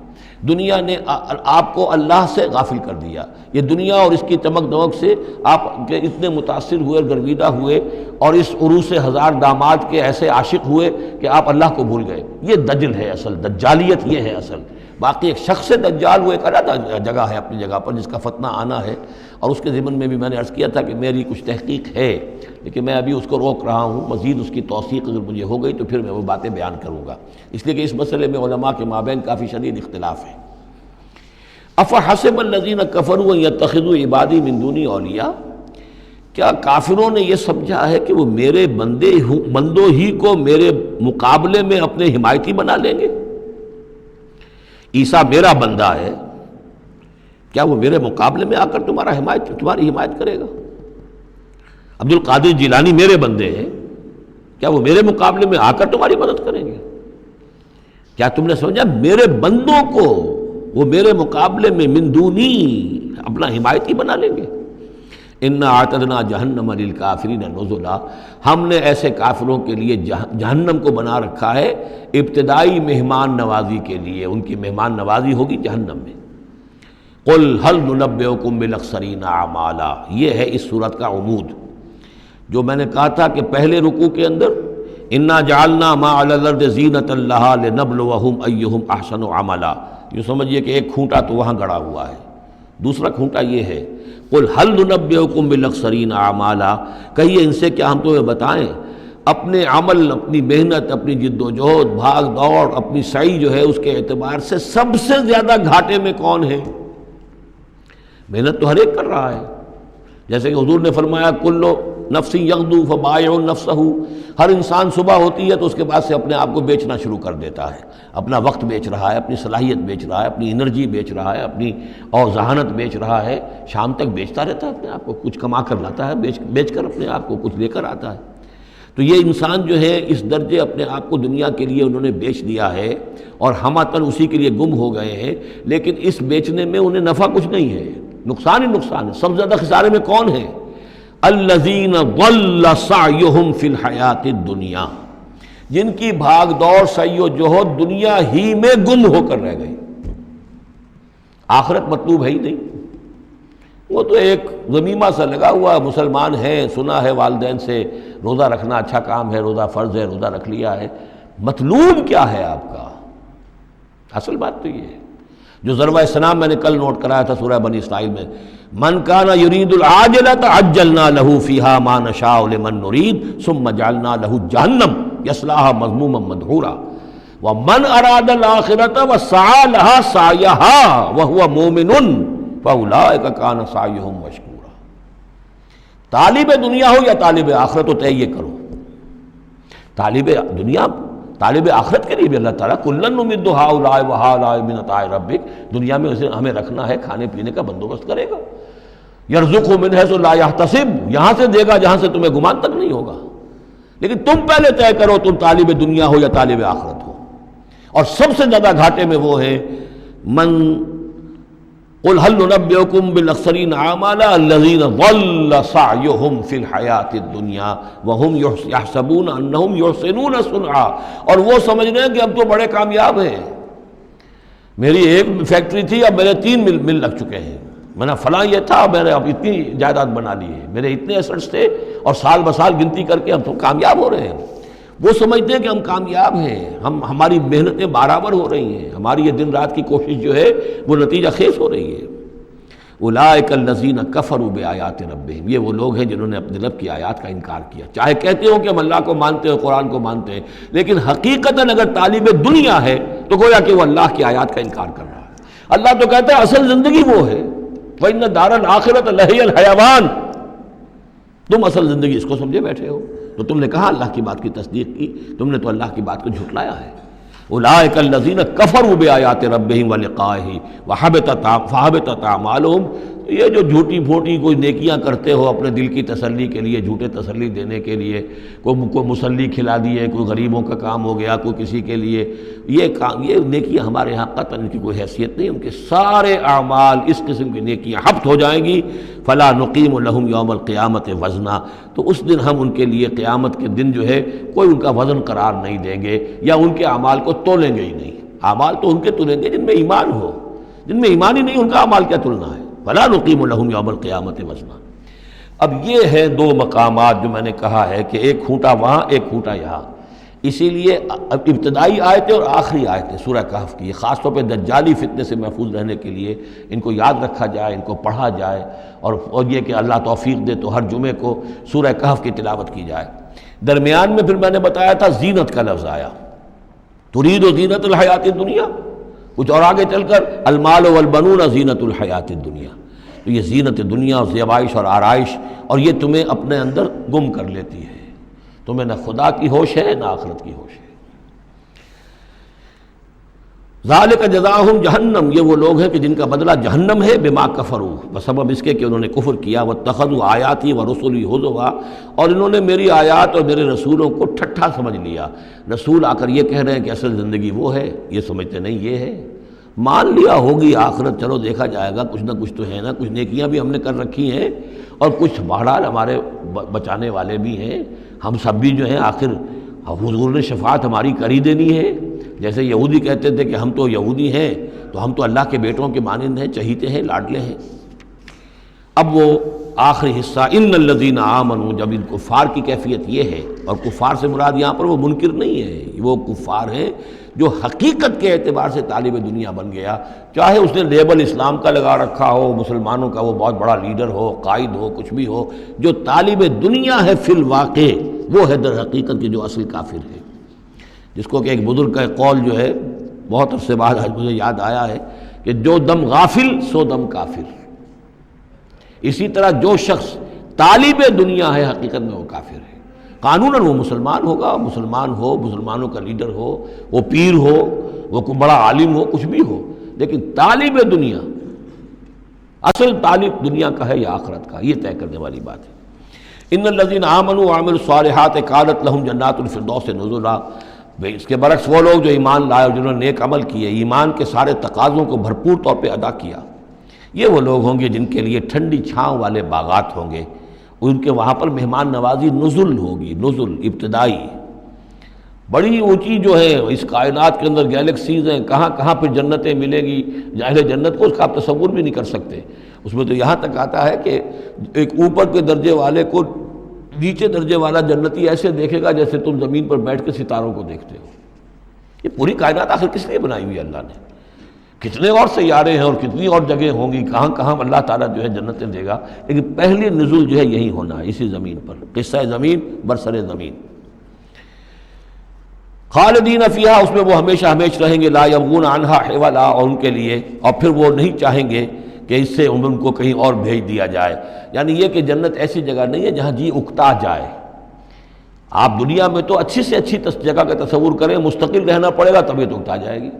دنیا نے آپ کو اللہ سے غافل کر دیا۔ یہ دنیا اور اس کی چمک دمک سے آپ کے اتنے متاثر ہوئے، گرویدہ ہوئے، اور اس عروس ہزار داماد کے ایسے عاشق ہوئے کہ آپ اللہ کو بھول گئے۔ یہ دجل ہے اصل، دجالیت یہ ہے اصل۔ باقی ایک شخص دجال وہ ایک علیحدہ جگہ ہے اپنی جگہ پر جس کا فتنہ آنا ہے، اور اس کے ضمن میں بھی میں نے عرض کیا تھا کہ میری کچھ تحقیق ہے، لیکن میں ابھی اس کو روک رہا ہوں، مزید اس کی توثیق اگر مجھے ہو گئی تو پھر میں وہ باتیں بیان کروں گا، اس لیے کہ اس مسئلے میں علماء کے مابین کافی شدید اختلاف ہے۔ افحسب الذین کفروا ان یتخذوا عبادی من دونی اولیاء، کیا کافروں نے یہ سمجھا ہے کہ وہ میرے بندوں ہی کو میرے مقابلے میں اپنے حمایتی بنا لیں گے؟ عیسیٰ میرا بندہ ہے، کیا وہ میرے مقابلے میں آ کر تمہاری حمایت کرے گا؟ عبد القادر جیلانی میرے بندے ہیں، کیا وہ میرے مقابلے میں آ کر تمہاری مدد کریں گے؟ کیا تم نے سمجھا میرے بندوں کو وہ میرے مقابلے میں من دونی اپنا حمایتی بنا لیں گے؟ انا اعتدنا جہنم للکافرین نزلا، ہم نے ایسے کافروں کے لیے جہنم کو بنا رکھا ہے ابتدائی مہمان نوازی کے لیے، ان کی مہمان نوازی ہوگی جہنم میں۔ قل هل ننبئکم بالاخسرین اعمالا، یہ ہے اس صورت کا عمود، جو میں نے کہا تھا کہ پہلے رکوع کے اندر انا جعلنا ما علی الارض زینۃ لہا لنبلوہم ایہم احسن عملا، یہ سمجھیے کہ ایک کھونٹا تو وہاں گڑا ہوا ہے، دوسرا کھونٹا یہ ہے قل هل ننبئکم بالاخسرین اعمالا، کہیے ان سے کیا ہم تمہیں بتائیں اپنے عمل، اپنی محنت، اپنی جد و جہد، بھاگ دوڑ، اپنی سعی جو ہے اس کے اعتبار سے سب سے زیادہ گھاٹے میں کون ہے؟ محنت تو ہر ایک کر رہا ہے، جیسے کہ حضور نے فرمایا کلو نفس یغدو فبائع نفسہ، ہر انسان صبح ہوتی ہے تو اس کے بعد سے اپنے آپ کو بیچنا شروع کر دیتا ہے، اپنا وقت بیچ رہا ہے، اپنی صلاحیت بیچ رہا ہے، اپنی انرجی بیچ رہا ہے، اپنی اور ذہانت بیچ رہا ہے، شام تک بیچتا رہتا ہے اپنے آپ کو، کچھ کما کر لاتا ہے، بیچ کر اپنے آپ کو کچھ لے کر آتا ہے۔ تو یہ انسان جو ہے اس درجے اپنے آپ کو دنیا کے لیے انہوں نے بیچ دیا ہے اور ہماتن اسی کے لیے گم ہو گئے ہیں، لیکن اس بیچنے میں انہیں نفع کچھ نہیں ہے، نقصان ہی نقصان ہے۔ سب سے زیادہ خسارے میں کون ہے؟ الذین ضل سعیہم فی الحیات الدنیا، جن کی بھاگ دوڑ سعی و جہد دنیا ہی میں گم ہو کر رہ گئی، آخرت مطلوب ہے ہی نہیں، وہ تو ایک ضمیمہ سا لگا ہوا، مسلمان ہے، سنا ہے والدین سے روزہ رکھنا اچھا کام ہے، روزہ فرض ہے، روزہ رکھ لیا ہے، مطلوب کیا ہے آپ کا؟ اصل بات تو یہ ہے جو ضربہ اسلام میں نے کل نوٹ کرایا تھا سورہ بنی اسرائیل میں، من کان یرید العاجلۃ عجلنا له فیہا ما نشاء لمن نرید ثم جعلنا له جہنم یصلاها مذموما مدحورا ومن اراد الاخرۃ وسعى لها سعیها وهو مؤمن فاولئک کان سعیہم مشکورا۔ طالب دنیا ہو یا طالب آخرت ہو، طے یہ کرو، طالب دنیا طالب آخرت کے لیے بھی اللہ تعالیٰ کلن نمد ہؤلاء وہؤلاء من عطاء ربک، دنیا میں اسے ہمیں رکھنا ہے، کھانے پینے کا بندوبست کرے گا، یرزقہ من حیث لا یحتسب، یہاں سے دے گا جہاں سے تمہیں گمان تک نہیں ہوگا، لیکن تم پہلے طے کرو تم طالب دنیا ہو یا طالب آخرت ہو۔ اور سب سے زیادہ گھاٹے میں وہ ہے من قل هل ننبئکم بالاخسرین اعمالا الذین ضل سعیہم فی الحیات الدنیا وہم یحسبون انہم یحسنون صنعا، اور وہ سمجھ رہے ہیں کہ اب تو بڑے کامیاب ہیں، میری ایک فیکٹری تھی اب میرے 3 مل لگ چکے ہیں، میں نے فلاں یہ تھا میں نے اب اتنی جائیداد بنا لی ہے، میرے اتنے ایسٹس تھے اور سال بسال گنتی کر کے ہم تو کامیاب ہو رہے ہیں۔ وہ سمجھتے ہیں کہ ہم کامیاب ہیں، ہماری محنتیں برابر ہو رہی ہیں، ہماری یہ دن رات کی کوشش جو ہے وہ نتیجہ خیز ہو رہی ہے۔ اولئک الذین کفروا بآیات ربہم، یہ وہ لوگ ہیں جنہوں نے اپنے رب کی آیات کا انکار کیا، چاہے کہتے ہوں کہ ہم اللہ کو مانتے ہیں، قرآن کو مانتے ہیں، لیکن حقیقتاً اگر طالب دنیا ہے تو گویا کہ وہ اللہ کی آیات کا انکار کر رہا ہے۔ اللہ تو کہتا ہے اصل زندگی وہ ہے، وَإِنَّ دَارَ الْآخِرَةَ لَهِيَ الْحَيَوَانُ، تم اصل زندگی اس کو سمجھے بیٹھے ہو، تو تم نے کہا اللہ کی بات کی تصدیق کی، تم نے تو اللہ کی بات کو جھٹلایا ہے۔ اولئک الذین کفروا بآیات ربہم ولقائہ فحبطت اعمالہم، یہ جو جھوٹی پھوٹی کوئی نیکیاں کرتے ہو اپنے دل کی تسلی کے لیے، جھوٹے تسلی دینے کے لیے، کوئی مسلی کھلا دیے، کوئی غریبوں کا کام ہو گیا، کوئی کسی کے لیے، یہ نیکیاں ہمارے ہاں قطعاً ان کی کوئی حیثیت نہیں، ان کے سارے اعمال اس قسم کی نیکیاں حبط ہو جائیں گی۔ فلا نقیم لہم یوم القیامت وزنا، تو اس دن ہم ان کے لیے قیامت کے دن جو ہے کوئی ان کا وزن قرار نہیں دیں گے، یا ان کے اعمال کو تولیں گے ہی نہیں۔ اعمال تو ان کے تلیں گے جن میں ایمان ہو، جن میں ایمان ہی نہیں ان کا اعمال کیا تلنا ہے؟ فلا نقیم لہم یوم القیامت وزنا۔ اب یہ ہے 2 مقامات جو میں نے کہا ہے کہ ایک کھوٹا وہاں ایک کھوٹا یہاں، اسی لیے ابتدائی آیتیں اور آخری آیتیں سورہ کہف کی خاص طور پہ دجالی فتنے سے محفوظ رہنے کے لیے ان کو یاد رکھا جائے، ان کو پڑھا جائے، اور یہ کہ اللہ توفیق دے تو ہر جمعے کو سورہ کہف کی تلاوت کی جائے۔ درمیان میں پھر میں نے بتایا تھا زینت کا لفظ آیا، ترید زینت الحیات الدنیا، کچھ اور آگے چل کر المال والبنون زینت الحیات الدنیا، تو یہ زینت دنیا اور زیبائش اور آرائش، اور یہ تمہیں اپنے اندر گم کر لیتی ہے، تمہیں نہ خدا کی ہوش ہے نہ آخرت کی ہوش ہے۔ ذالک جزاؤہم جہنم، یہ وہ لوگ ہیں کہ جن کا بدلہ جہنم ہے، بما کفروا، بسبب اس کے کہ انہوں نے کفر کیا، واتخذوا آیاتی ورسلی ہزوا، اور انہوں نے میری آیات اور میرے رسولوں کو ٹھٹھا سمجھ لیا۔ رسول آ کر یہ کہہ رہے ہیں کہ اصل زندگی وہ ہے، یہ سمجھتے نہیں یہ ہے۔ مان لیا ہوگی آخرت، چلو دیکھا جائے گا، کچھ نہ کچھ تو ہے نا، کچھ نیکیاں بھی ہم نے کر رکھی ہیں اور کچھ بہرحال ہمارے بچانے والے بھی ہیں، ہم سب بھی جو ہیں آخر حضور نے شفاعت ہماری کر ہی دینی ہے۔ جیسے یہودی کہتے تھے کہ ہم تو یہودی ہیں تو ہم تو اللہ کے بیٹوں کے مانند ہیں، چہیتے ہیں، لاڈلے ہیں۔ اب وہ آخری حصہ ان الذین آمنوا، جب ان کفار کی کیفیت یہ ہے، اور کفار سے مراد یہاں پر وہ منکر نہیں ہے، وہ کفار ہیں جو حقیقت کے اعتبار سے طالب دنیا بن گیا، چاہے اس نے لیبل اسلام کا لگا رکھا ہو، مسلمانوں کا وہ بہت بڑا لیڈر ہو، قائد ہو، کچھ بھی ہو، جو طالب دنیا ہے فی الواقع وہ ہے در حقیقت کی جو اصل کافر ہے۔ جس کو کہ ایک بزرگ کا قول جو ہے بہت عرصے بعد آج مجھے یاد آیا ہے کہ جو دم غافل سو دم کافر۔ اسی طرح جو شخص طالب دنیا ہے حقیقت میں وہ کافر ہے۔ قانوناً وہ مسلمان ہوگا، مسلمان ہو، مسلمانوں کا لیڈر ہو، وہ پیر ہو، وہ کوئی بڑا عالم ہو، کچھ بھی ہو، لیکن طالب دنیا، اصل طالب دنیا کا ہے یا آخرت کا، یہ طے کرنے والی بات ہے۔ ان الذین آمنوا وعملوا الصالحات کانت لہم جنات الفردوس نزلا، اس کے برعکس وہ لوگ جو ایمان لائے اور جنہوں نے نیک عمل کیے، ایمان کے سارے تقاضوں کو بھرپور طور پہ ادا کیا، یہ وہ لوگ ہوں گے جن کے لیے ٹھنڈی چھاؤں والے باغات ہوں گے، ان کے وہاں پر مہمان نوازی نزل ہوگی، نزل ابتدائی، بڑی اونچی جو ہے اس کائنات کے اندر گیلیکسیز ہیں، کہاں کہاں پہ جنتیں ملیں گی، اہل جنت کو اس کا آپ تصور بھی نہیں کر سکتے۔ اس میں تو یہاں تک آتا ہے کہ ایک اوپر کے درجے والے کو نیچے درجے والا جنتی ایسے دیکھے گا جیسے تم زمین پر بیٹھ کے ستاروں کو دیکھتے ہو۔ یہ پوری کائنات آخر کس لیے بنائی ہوئی اللہ نے؟ کتنے اور سیارے ہیں اور کتنی اور جگہیں ہوں گی، کہاں کہاں اللہ تعالیٰ جو ہے جنتیں دے گا، لیکن پہلی نزول جو ہے یہی ہونا ہے، اسی زمین پر، قصہ زمین برسر زمین۔ خالدین فیہا، اس میں وہ ہمیشہ ہمیش رہیں گے، لا یبغون عنہا حولا، اور ان کے لیے اور پھر وہ نہیں چاہیں گے کہ اس سے ان کو کہیں اور بھیج دیا جائے، یعنی یہ کہ جنت ایسی جگہ نہیں ہے جہاں جی اکتا جائے۔ آپ دنیا میں تو اچھی سے اچھی جگہ کا تصور کریں، مستقل رہنا پڑے گا طبیعت اکتا جائے گی۔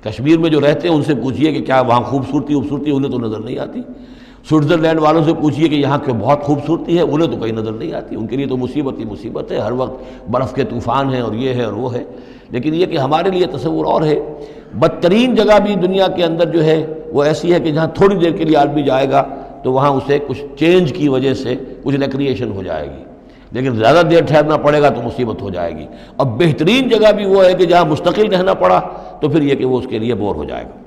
کشمیر میں جو رہتے ہیں ان سے پوچھئے کہ کیا وہاں خوبصورتی انہیں تو نظر نہیں آتی، سوئٹزرلینڈ والوں سے پوچھئے کہ یہاں کی بہت خوبصورتی ہے، انہیں تو کہیں نظر نہیں آتی، ان کے لیے تو مصیبت ہی مصیبت ہے، ہر وقت برف کے طوفان ہیں اور یہ ہے اور وہ ہے۔ لیکن یہ کہ ہمارے لیے تصور اور ہے۔ بدترین جگہ بھی دنیا کے اندر جو ہے وہ ایسی ہے کہ جہاں تھوڑی دیر کے لیے آدمی جائے گا تو وہاں اسے کچھ چینج کی وجہ سے کچھ ریکریشن ہو جائے گی، لیکن زیادہ دیر ٹھہرنا پڑے گا تو مصیبت ہو جائے گی۔ اور بہترین جگہ بھی وہ ہے کہ جہاں مستقل رہنا پڑا تو پھر یہ کہ وہ اس کے لیے بور ہو جائے گا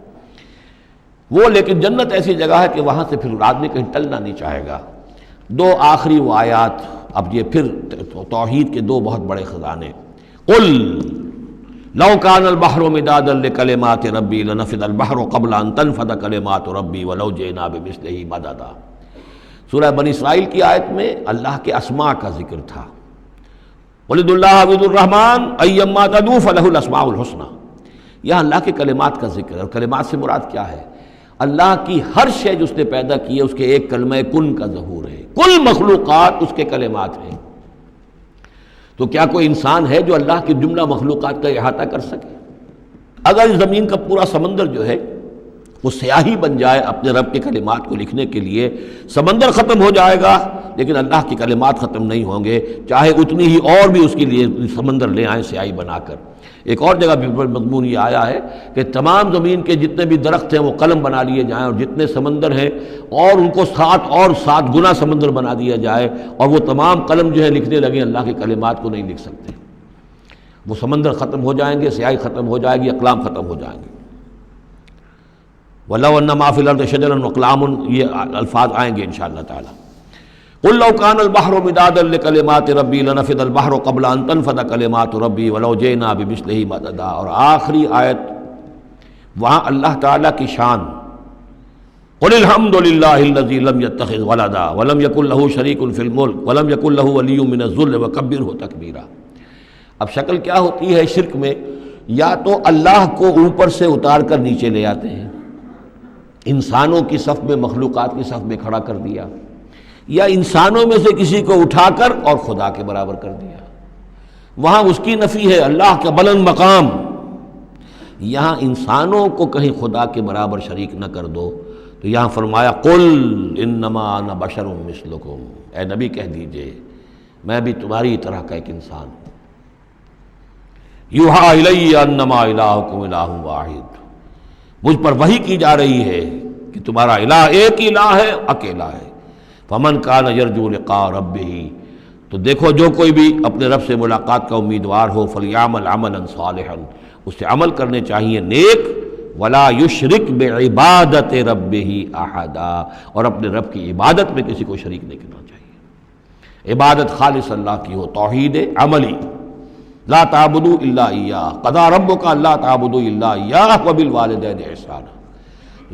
وہ۔ لیکن جنت ایسی جگہ ہے کہ وہاں سے پھر آدمی کہیں ٹلنا نہیں چاہے گا۔ دو آخری وہ آیات، اب یہ پھر توحید کے دو بہت بڑے خزانے۔ قل لو کان البحر مدادا لکلمات ربی لنفد البحر قبل ان تنفد کلمات ربی ولو جئنا بمثلہ مددا۔ سورہ بنی اسرائیل کی آیت میں اللہ کے اسماء کا ذکر تھا۔ قل ادعوا اللہ او ادعوا الرحمن ایما تدعوا فلہ الاسماء الحسنی۔ یہاں اللہ کے کلمات کا ذکر ہے، اور کلمات سے مراد کیا ہے؟ اللہ کی ہر شے جو اس نے پیدا کی ہے اس کے ایک کلمہ کن کا ظہور ہے، کل مخلوقات اس کے کلمات ہیں۔ تو کیا کوئی انسان ہے جو اللہ کی جملہ مخلوقات کا احاطہ کر سکے؟ اگر زمین کا پورا سمندر جو ہے وہ سیاہی بن جائے اپنے رب کے کلمات کو لکھنے کے لیے، سمندر ختم ہو جائے گا لیکن اللہ کے کلمات ختم نہیں ہوں گے، چاہے اتنی ہی اور بھی اس کے لیے سمندر لے آئیں سیاہی بنا کر۔ ایک اور جگہ بھی مضمون یہ آیا ہے کہ تمام زمین کے جتنے بھی درخت ہیں وہ قلم بنا لیے جائیں، اور جتنے سمندر ہیں اور ان کو 7 گنا سمندر بنا دیا جائے، اور وہ تمام قلم جو ہے لکھنے لگیں، اللہ کے کلمات کو نہیں لکھ سکتے۔ وہ سمندر ختم ہو جائیں گے، سیاہی ختم ہو جائے گی، اقلام ختم ہو جائیں گے۔ وَلَوْ أَنَّ مَا فِي الْأَرْضِ شَجَرٌ وَأَقْلَامٌ، یہ الفاظ آئیں گے انشاءاللہ تعالی۔ قُل لَوْ كَانَ الْبَحْرُ مِدَادًا لِكَلِمَاتِ رَبِّي لَنَفِدَ الْبَحْرُ قَبْلَ أَن تَنفَدَ كَلِمَاتُ رَبِّي وَلَوْ جِئْنَا بِمِثْلِهِ مَدَدًا۔ اور آخری آیت وہاں اللہ تعالیٰ کی شان، قُلِ الْحَمْدُ لِلَّهِ الَّذِي لَمْ يَتَّخِذْ وَلَدًا وَلَمْ يَكُن لَّهُ شَرِيكٌ فِي الْمُلْكِ وَلَمْ يَكُن لَّهُ وَلِيٌّ مِّنَ الذُّلِّ وَكَبِّرْهُ تَكْبِيرًا۔ اب شکل کیا ہوتی ہے شرک میں؟ یا تو اللہ کو اوپر سے اتار کر نیچے لے آتے ہیں، انسانوں کی صف میں، مخلوقات کی صف میں کھڑا کر دیا، یا انسانوں میں سے کسی کو اٹھا کر اور خدا کے برابر کر دیا۔ وہاں اس کی نفی ہے، اللہ کا بلند مقام، یہاں انسانوں کو کہیں خدا کے برابر شریک نہ کر دو، تو یہاں فرمایا قل انما انا بشر مثلکم، اے نبی کہہ دیجئے میں بھی تمہاری طرح کا ایک انسان ہوں، یوحا الی انما الہکم الہ واحد، مجھ پر وحی کی جا رہی ہے کہ تمہارا الہ ایک ہی الہ ہے، اکیلا ہے، فمن کان یرجو لقاء ربہ، تو دیکھو جو کوئی بھی اپنے رب سے ملاقات کا امیدوار ہو، فلیعمل عملا صالحا، اسے عمل کرنے چاہیے نیک، ولا یشرک بعبادت ربہ احدا، اور اپنے رب کی عبادت میں کسی کو شریک نہیں کرنا چاہیے، عبادت خالص اللہ کی ہو، توحید عملی، لا تعبدوا الا ایاہ، قضى ربک الا تعبدوا الا ایاہ وبالوالدین احسانا،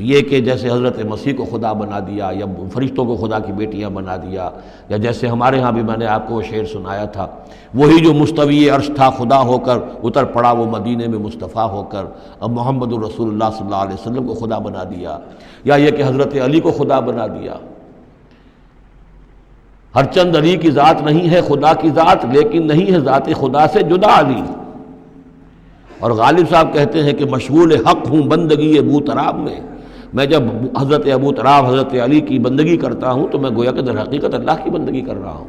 یہ کہ جیسے حضرت مسیح کو خدا بنا دیا یا فرشتوں کو خدا کی بیٹیاں بنا دیا، یا جیسے ہمارے ہاں بھی میں نے آپ کو وہ شعر سنایا تھا، وہی جو مستوی عرش تھا خدا ہو کر اتر پڑا وہ مدینے میں مصطفیٰ ہو کر، اب محمد الرسول اللہ صلی اللہ علیہ وسلم کو خدا بنا دیا، یا یہ کہ حضرت علی کو خدا بنا دیا۔ ہر چند علی کی ذات نہیں ہے خدا کی ذات، لیکن نہیں ہے ذات خدا سے جدا علی۔ اور غالب صاحب کہتے ہیں کہ مشغول حق ہوں بندگی ابو تراب میں، میں جب حضرت ابو تراب حضرت علی کی بندگی کرتا ہوں تو میں گویا کہ در حقیقت اللہ کی بندگی کر رہا ہوں۔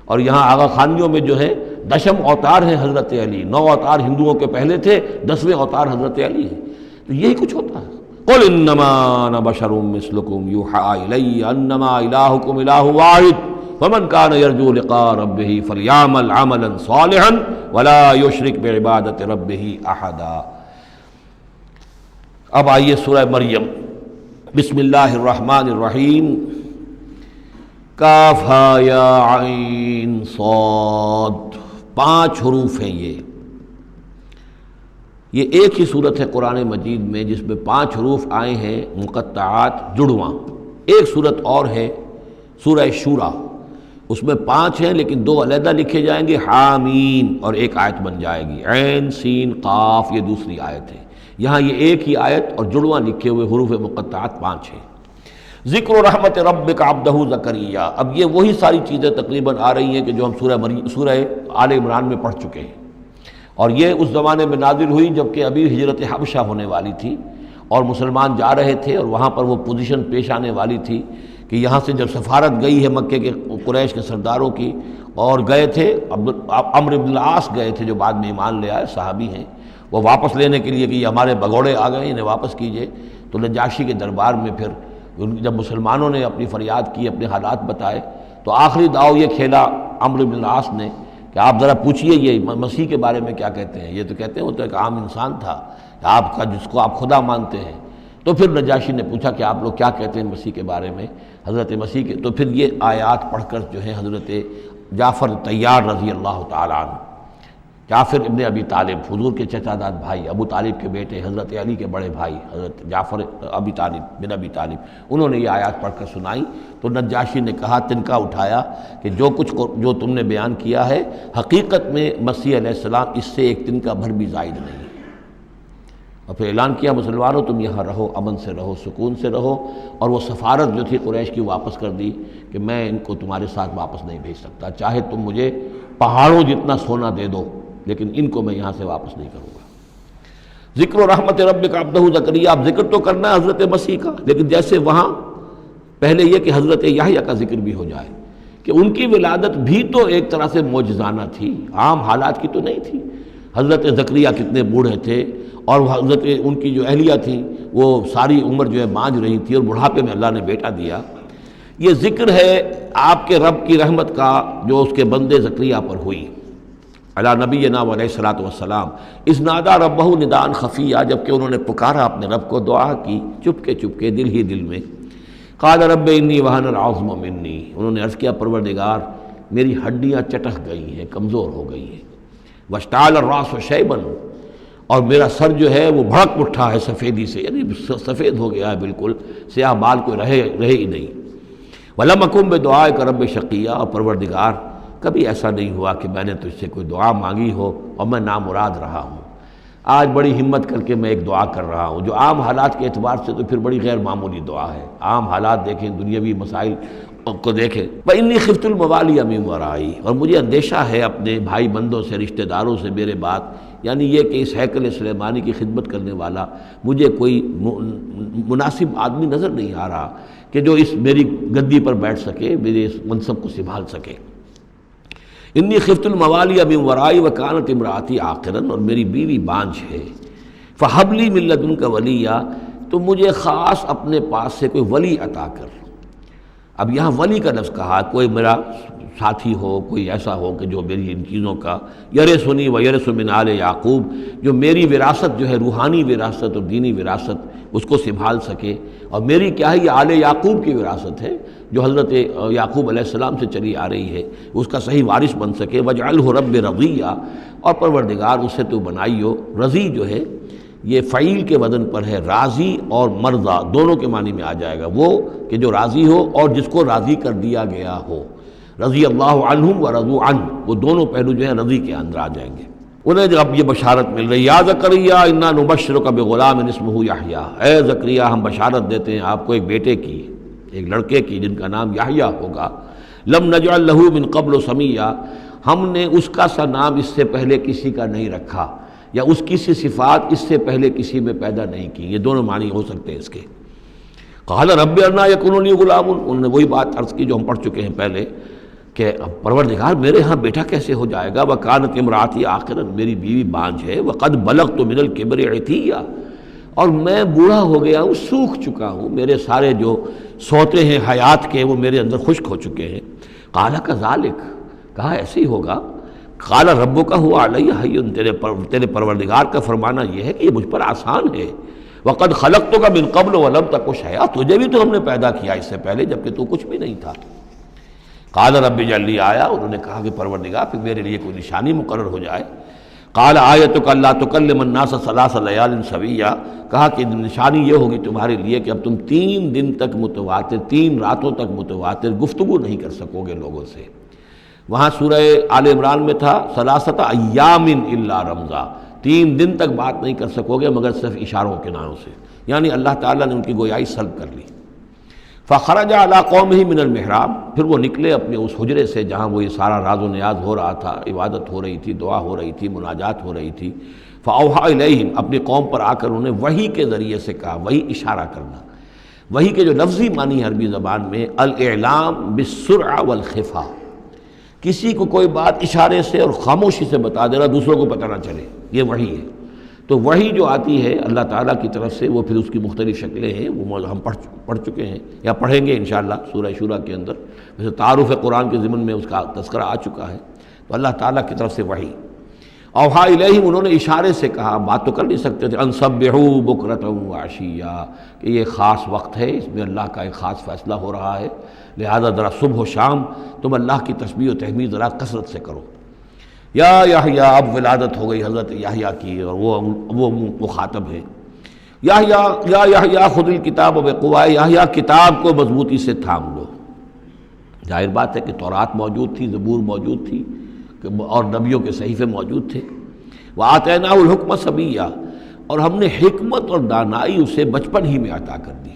اور یہاں آغا خانیوں میں جو ہے 10 اوتار ہیں حضرت علی، 9 اوتار ہندوؤں کے پہلے تھے، 10ویں اوتار حضرت علی ہیں، تو یہی کچھ ہوتا ہے۔ قل انما انا بشر مثلکم یوحی الی انما الہکم الہ واحد فمن کان یرجو لقاء ربہ فلیعمل عملا صالحا ولا یشرک بعبادت ربہ احدا۔ اب آئیے سورہ مریم، بسم اللہ الرحمن الرحیم، کاف ہا یا عین صاد، 5 حروف ہیں یہ ایک ہی صورت ہے قرآن مجید میں جس میں 5 حروف آئے ہیں مقطعات جڑواں۔ ایک صورت اور ہے سورہ شورى، اس میں 5 ہیں لیکن 2 علیحدہ لکھے جائیں گے، حامیم، اور ایک آیت بن جائے گی، عین سین قاف، یہ دوسری آیت ہے۔ یہاں یہ ایک ہی آیت اور جڑواں لکھے ہوئے حروف مقطعات 5 ہیں۔ ذکر رحمت ربک عبدہ زکریا، اب یہ وہی ساری چیزیں تقریباً آ رہی ہیں کہ جو ہم سورہ آل عمران میں پڑھ چکے ہیں، اور یہ اس زمانے میں نازل ہوئی جبکہ ابھی ہجرت حبشہ ہونے والی تھی اور مسلمان جا رہے تھے، اور وہاں پر وہ پوزیشن پیش آنے والی تھی کہ یہاں سے جب سفارت گئی ہے مکے کے قریش کے سرداروں کی، اور گئے تھے عمرو بن العاص گئے تھے جو بعد میں ایمان لے آئے، صحابی ہیں، وہ واپس لینے کے لیے کہ یہ ہمارے بگوڑے آ گئے انہیں واپس کیجئے، تو نجاشی کے دربار میں پھر جب مسلمانوں نے اپنی فریاد کی، اپنے حالات بتائے، تو آخری داؤ یہ کھیلا عمرو بن العاص نے کہ آپ ذرا پوچھئے یہ مسیح کے بارے میں کیا کہتے ہیں، یہ تو کہتے ہیں وہ تو ایک عام انسان تھا آپ کا جس کو آپ خدا مانتے ہیں۔ تو پھر نجاشی نے پوچھا کہ آپ لوگ کیا کہتے ہیں مسیح کے بارے میں، حضرت مسیح کے، تو پھر یہ آیات پڑھ کر جو ہے حضرت جعفر طیار رضی اللہ تعالیٰ عنہ، جعفر ابن ابی طالب، حضور کے چچا داد بھائی، ابو طالب کے بیٹے، حضرت علی کے بڑے بھائی حضرت جعفر ابی طالب بن ابی طالب، انہوں نے یہ آیات پڑھ کر سنائی، تو نجاشی نے کہا، تنکا اٹھایا کہ جو تم نے بیان کیا ہے حقیقت میں مسیح علیہ السلام اس سے ایک تنکا بھر بھی زائد نہیں ہے۔ اور پھر اعلان کیا، مسلمانوں تم یہاں رہو، امن سے رہو، سکون سے رہو، اور وہ سفارت جو تھی قریش کی واپس کر دی کہ میں ان کو تمہارے ساتھ واپس نہیں بھیج سکتا، چاہے تم مجھے پہاڑوں جتنا سونا دے دو لیکن ان کو میں یہاں سے واپس نہیں کروں گا۔ ذکر و رحمت ربک عبدہ زکریا، اب ذکر تو کرنا ہے حضرت مسیح کا، لیکن جیسے وہاں پہلے یہ کہ حضرت یحییٰ کا ذکر بھی ہو جائے کہ ان کی ولادت بھی تو ایک طرح سے معجزانہ تھی، عام حالات کی تو نہیں تھی۔ حضرت زکریا کتنے بوڑھے تھے، اور حضرت ان کی جو اہلیہ تھیں وہ ساری عمر جو ہے مانج رہی تھی، اور بڑھاپے میں اللہ نے بیٹا دیا۔ یہ ذکر ہے آپ کے رب کی رحمت کا جو اس کے بندے زکریا پر ہوئی، علی نبینا علیہ الصلوۃ والسلام، اذ نادى ربہ نداء خفیا، جبکہ انہوں نے پکارا اپنے رب کو، دعا کی چپکے چپکے دل ہی دل میں، قال رب انی وہن العظم منی، انہوں نے عرض کیا پروردگار میری ہڈیاں چٹک گئی ہیں، کمزور ہو گئی ہیں، واشتعل الراس شیبا، اور میرا سر جو ہے وہ بھڑک اٹھا ہے سفیدی سے، یعنی سفید ہو گیا ہے بالکل، سیاہ بال کوئی رہے ہی نہیں، ولم اکن بدعائک رب شقیا، اور پروردگار کبھی ایسا نہیں ہوا کہ میں نے تجھ سے کوئی دعا مانگی ہو اور میں نامراد رہا ہوں۔ آج بڑی ہمت کر کے میں ایک دعا کر رہا ہوں جو عام حالات کے اعتبار سے تو پھر بڑی غیر معمولی دعا ہے۔ عام حالات دیکھیں، دنیاوی مسائل کو دیکھیں، وَإِنِّي خِفْتُ الْمَوَالِيَ مِن وَرَائِي، اور مجھے اندیشہ ہے اپنے بھائی بندوں سے، رشتہ داروں سے میرے بعد، یعنی یہ کہ اس ہیکل سلیمانی کی خدمت کرنے والا مجھے کوئی مناسب آدمی نظر نہیں آ رہا کہ جو اس میری گدی پر بیٹھ سکے، میرے اس منصب کو سنبھال سکے۔ انی خفت الموالی من ورائی وکانت امراتی عاقرن، اور میری بیوی بانجھ ہے، فہب لی من لدنک ولیہ، تو مجھے خاص اپنے پاس سے کوئی ولی عطا کر۔ اب یہاں ولی کا لفظ کہا، کوئی میرا ساتھی ہو، کوئی ایسا ہو کہ جو میری ان چیزوں کا یرثنی و یرث من آل یعقوب، جو میری وراثت جو ہے روحانی وراثت اور دینی وراثت اس کو سنبھال سکے، اور میری کیا ہے یہ آل یعقوب کی وراثت ہے جو حضرت یعقوب علیہ السلام سے چلی آ رہی ہے، اس کا صحیح وارث بن سکے۔ وجعلہ رب رضیہ، اور پروردگار اسے تو بنائیو، رضی جو ہے یہ فعیل کے وزن پر ہے، راضی اور مرضی دونوں کے معنی میں آ جائے گا، وہ کہ جو راضی ہو اور جس کو راضی کر دیا گیا ہو، رضی اللہ عنہم ورضوا عنہ، وہ دونوں پہلو جو ہیں رضی کے اندر آ جائیں گے۔ انہیں جب یہ بشارت مل رہی، یا زکریا انا نبشرک بغلام اسمہ یحییٰ، اے زکریا ہم بشارت دیتے ہیں آپ کو ایک بیٹے کی، ایک لڑکے کی جن کا نام یحییٰ ہوگا، لم نجعل لہ من قبل سمیہ، ہم نے اس کا سا نام اس سے پہلے کسی کا نہیں رکھا، یا اس کی سی صفات اس سے پہلے کسی میں پیدا نہیں کی، یہ دونوں معنی ہو سکتے ہیں اس کے۔ قال رب انا یکون لی غلام، انہوں نے وہی بات عرض کی جو ہم پڑھ چکے ہیں پہلے کہ پروردگار میرے ہاں بیٹا کیسے ہو جائے گا، وکانت امراتی عاقرا، میری بیوی بانجھ ہے، وقد بلغت من الکبر عتیہ، اور میں بوڑھا ہو گیا ہوں، سوکھ چکا ہوں، میرے سارے جو سوتے ہیں حیات کے وہ میرے اندر خشک ہو چکے ہیں۔ قال کذالک، کہا ایسے ہی ہوگا۔ قال ربک هو علی حی، تیرے پروردگار کا فرمانا یہ ہے کہ یہ مجھ پر آسان ہے۔ وقد خلقتک من قبل ولم تک شیئا، تجھے بھی تو ہم نے پیدا کیا اس سے پہلے جبکہ تو کچھ بھی نہیں تھا۔ قال رب اجعل لی آیا، انہوں نے کہا کہ پروردگار پھر میرے لیے کوئی نشانی مقرر ہو جائے۔ قال آیتک الا تکلم الناس ثلاث لیال سویا، کہا کہ نشانی یہ ہوگی تمہارے لیے کہ اب تم 3 دن تک متواتر، 3 راتوں تک متواتر گفتگو نہیں کر سکو گے لوگوں سے۔ وہاں سورہ آل عمران میں تھا ثلاثۃ ایام الا رمزا، 3 دن تک بات نہیں کر سکو گے مگر صرف اشاروں کے نام سے، یعنی اللہ تعالیٰ نے ان کی گویائی سلب کر لی۔ فخرج علی قومہ من المحراب، پھر وہ نکلے اپنے اس حجرے سے جہاں وہ یہ سارا راز و نیاز ہو رہا تھا، عبادت ہو رہی تھی، دعا ہو رہی تھی، مناجات ہو رہی تھی۔ فاوحی الیہم، اپنی قوم پر آ کر انہیں وحی کے ذریعے سے کہا، وحی اشارہ کرنا، وحی کے جو لفظی معنی ہے عربی زبان میں الاعلام بالسرعہ والخفا، کسی کو کوئی بات اشارے سے اور خاموشی سے بتا دینا، دوسروں کو پتہ نہ چلے، یہ وحی ہے۔ تو وحی جو آتی ہے اللہ تعالیٰ کی طرف سے، وہ پھر اس کی مختلف شکلیں ہیں، وہ ہم پڑھ چکے ہیں یا پڑھیں گے انشاءاللہ سورہ شورى کے اندر، ویسے تعارف قرآن کے ضمن میں اس کا تذکرہ آ چکا ہے۔ تو اللہ تعالیٰ کی طرف سے وحی، اوحا الیہم، انہوں نے اشارے سے کہا، بات تو کر نہیں سکتے تھے، ان سبحوا بکرۃ وعشیا، کہ یہ خاص وقت ہے، اس میں اللہ کا ایک خاص فیصلہ ہو رہا ہے، لہذا ذرا صبح و شام تم اللہ کی تسبیح و تحمید ذرا کثرت سے کرو۔ یا یحییٰ، اب ولادت ہو گئی حضرت یحییٰ کی، اور وہ مخاطب ہے۔ یا یحییٰ خذ الکتاب بقوہ، یحییٰ کتاب کو مضبوطی سے تھام لو۔ ظاہر بات ہے کہ تورات موجود تھی، زبور موجود تھی، اور نبیوں کے صحیفے موجود تھے۔ وآتیناہ الحکم صبیہ، اور ہم نے حکمت اور دانائی اسے بچپن ہی میں عطا کر دی،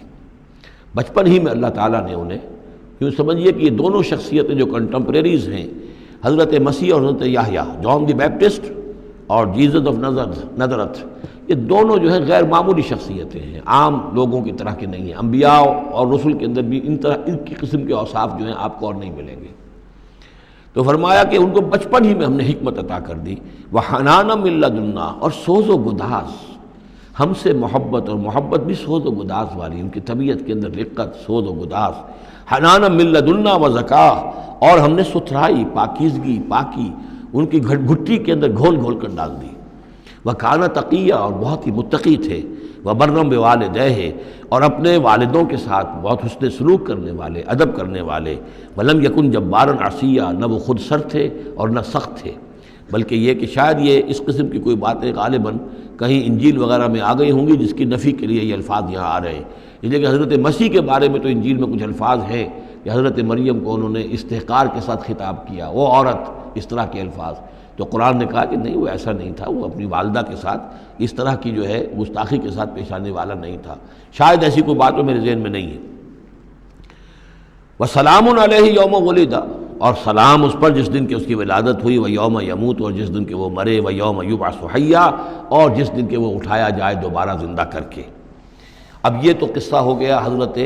بچپن ہی میں اللہ تعالیٰ نے انہیں، یوں سمجھیے کہ یہ دونوں شخصیتیں جو کنٹمپریریز ہیں، حضرت مسیح اور حضرت یحییٰ، جان دی بیپٹسٹ اور جیزس آف نظرت، یہ دونوں جو ہیں غیر معمولی شخصیتیں ہیں، عام لوگوں کی طرح کے نہیں ہیں۔ انبیاء اور رسل کے اندر بھی ان کی قسم کے اوصاف جو ہیں آپ کو اور نہیں ملیں گے۔ تو فرمایا کہ ان کو بچپن ہی میں ہم نے حکمت عطا کر دی، وحنانا من لدنا، اور سوز و گداز، ہم سے محبت، اور محبت بھی سوز و گداز والی، ان کی طبیعت کے اندر رقت، سوز و گداز، حنانا من لدنا وزکاہ، اور ہم نے ستھرائی، پاکیزگی، پاکی ان کی گھٹی کے اندر گھول گھول کر ڈال دی۔ وکانا تقیہ، اور بہت ہی متقی تھے، وبرم بوالدیہ، اور اپنے والدوں کے ساتھ بہت حسن سلوک کرنے والے، ادب کرنے والے۔ ولم یکن جبارا عصیا، نہ وہ خود سر تھے اور نہ سخت تھے، بلکہ یہ کہ شاید یہ اس قسم کی کوئی باتیں غالباً کہیں انجیل وغیرہ میں آ گئی ہوں گی جس کی نفی کے لیے یہ الفاظ یہاں آ رہے ہیں۔ اس لیے کہ حضرت مسیح کے بارے میں تو انجیل میں کچھ الفاظ ہیں کہ حضرت مریم کو انہوں نے استحقار کے ساتھ خطاب کیا، وہ عورت، اس طرح کے الفاظ، تو قرآن نے کہا کہ نہیں، وہ ایسا نہیں تھا، وہ اپنی والدہ کے ساتھ اس طرح کی جو ہے گستاخی کے ساتھ پیش آنے والا نہیں تھا، شاید ایسی کوئی بات تو میرے ذہن میں نہیں ہے۔ وسلام علیہ یوم ولد، اور سلام اس پر جس دن کہ اس کی ولادت ہوئی، و یوم یموت، اور جس دن کہ وہ مرے، و یوم یبعث حیا، اور جس دن کہ وہ اٹھایا جائے دوبارہ زندہ کر کے۔ اب یہ تو قصہ ہو گیا حضرت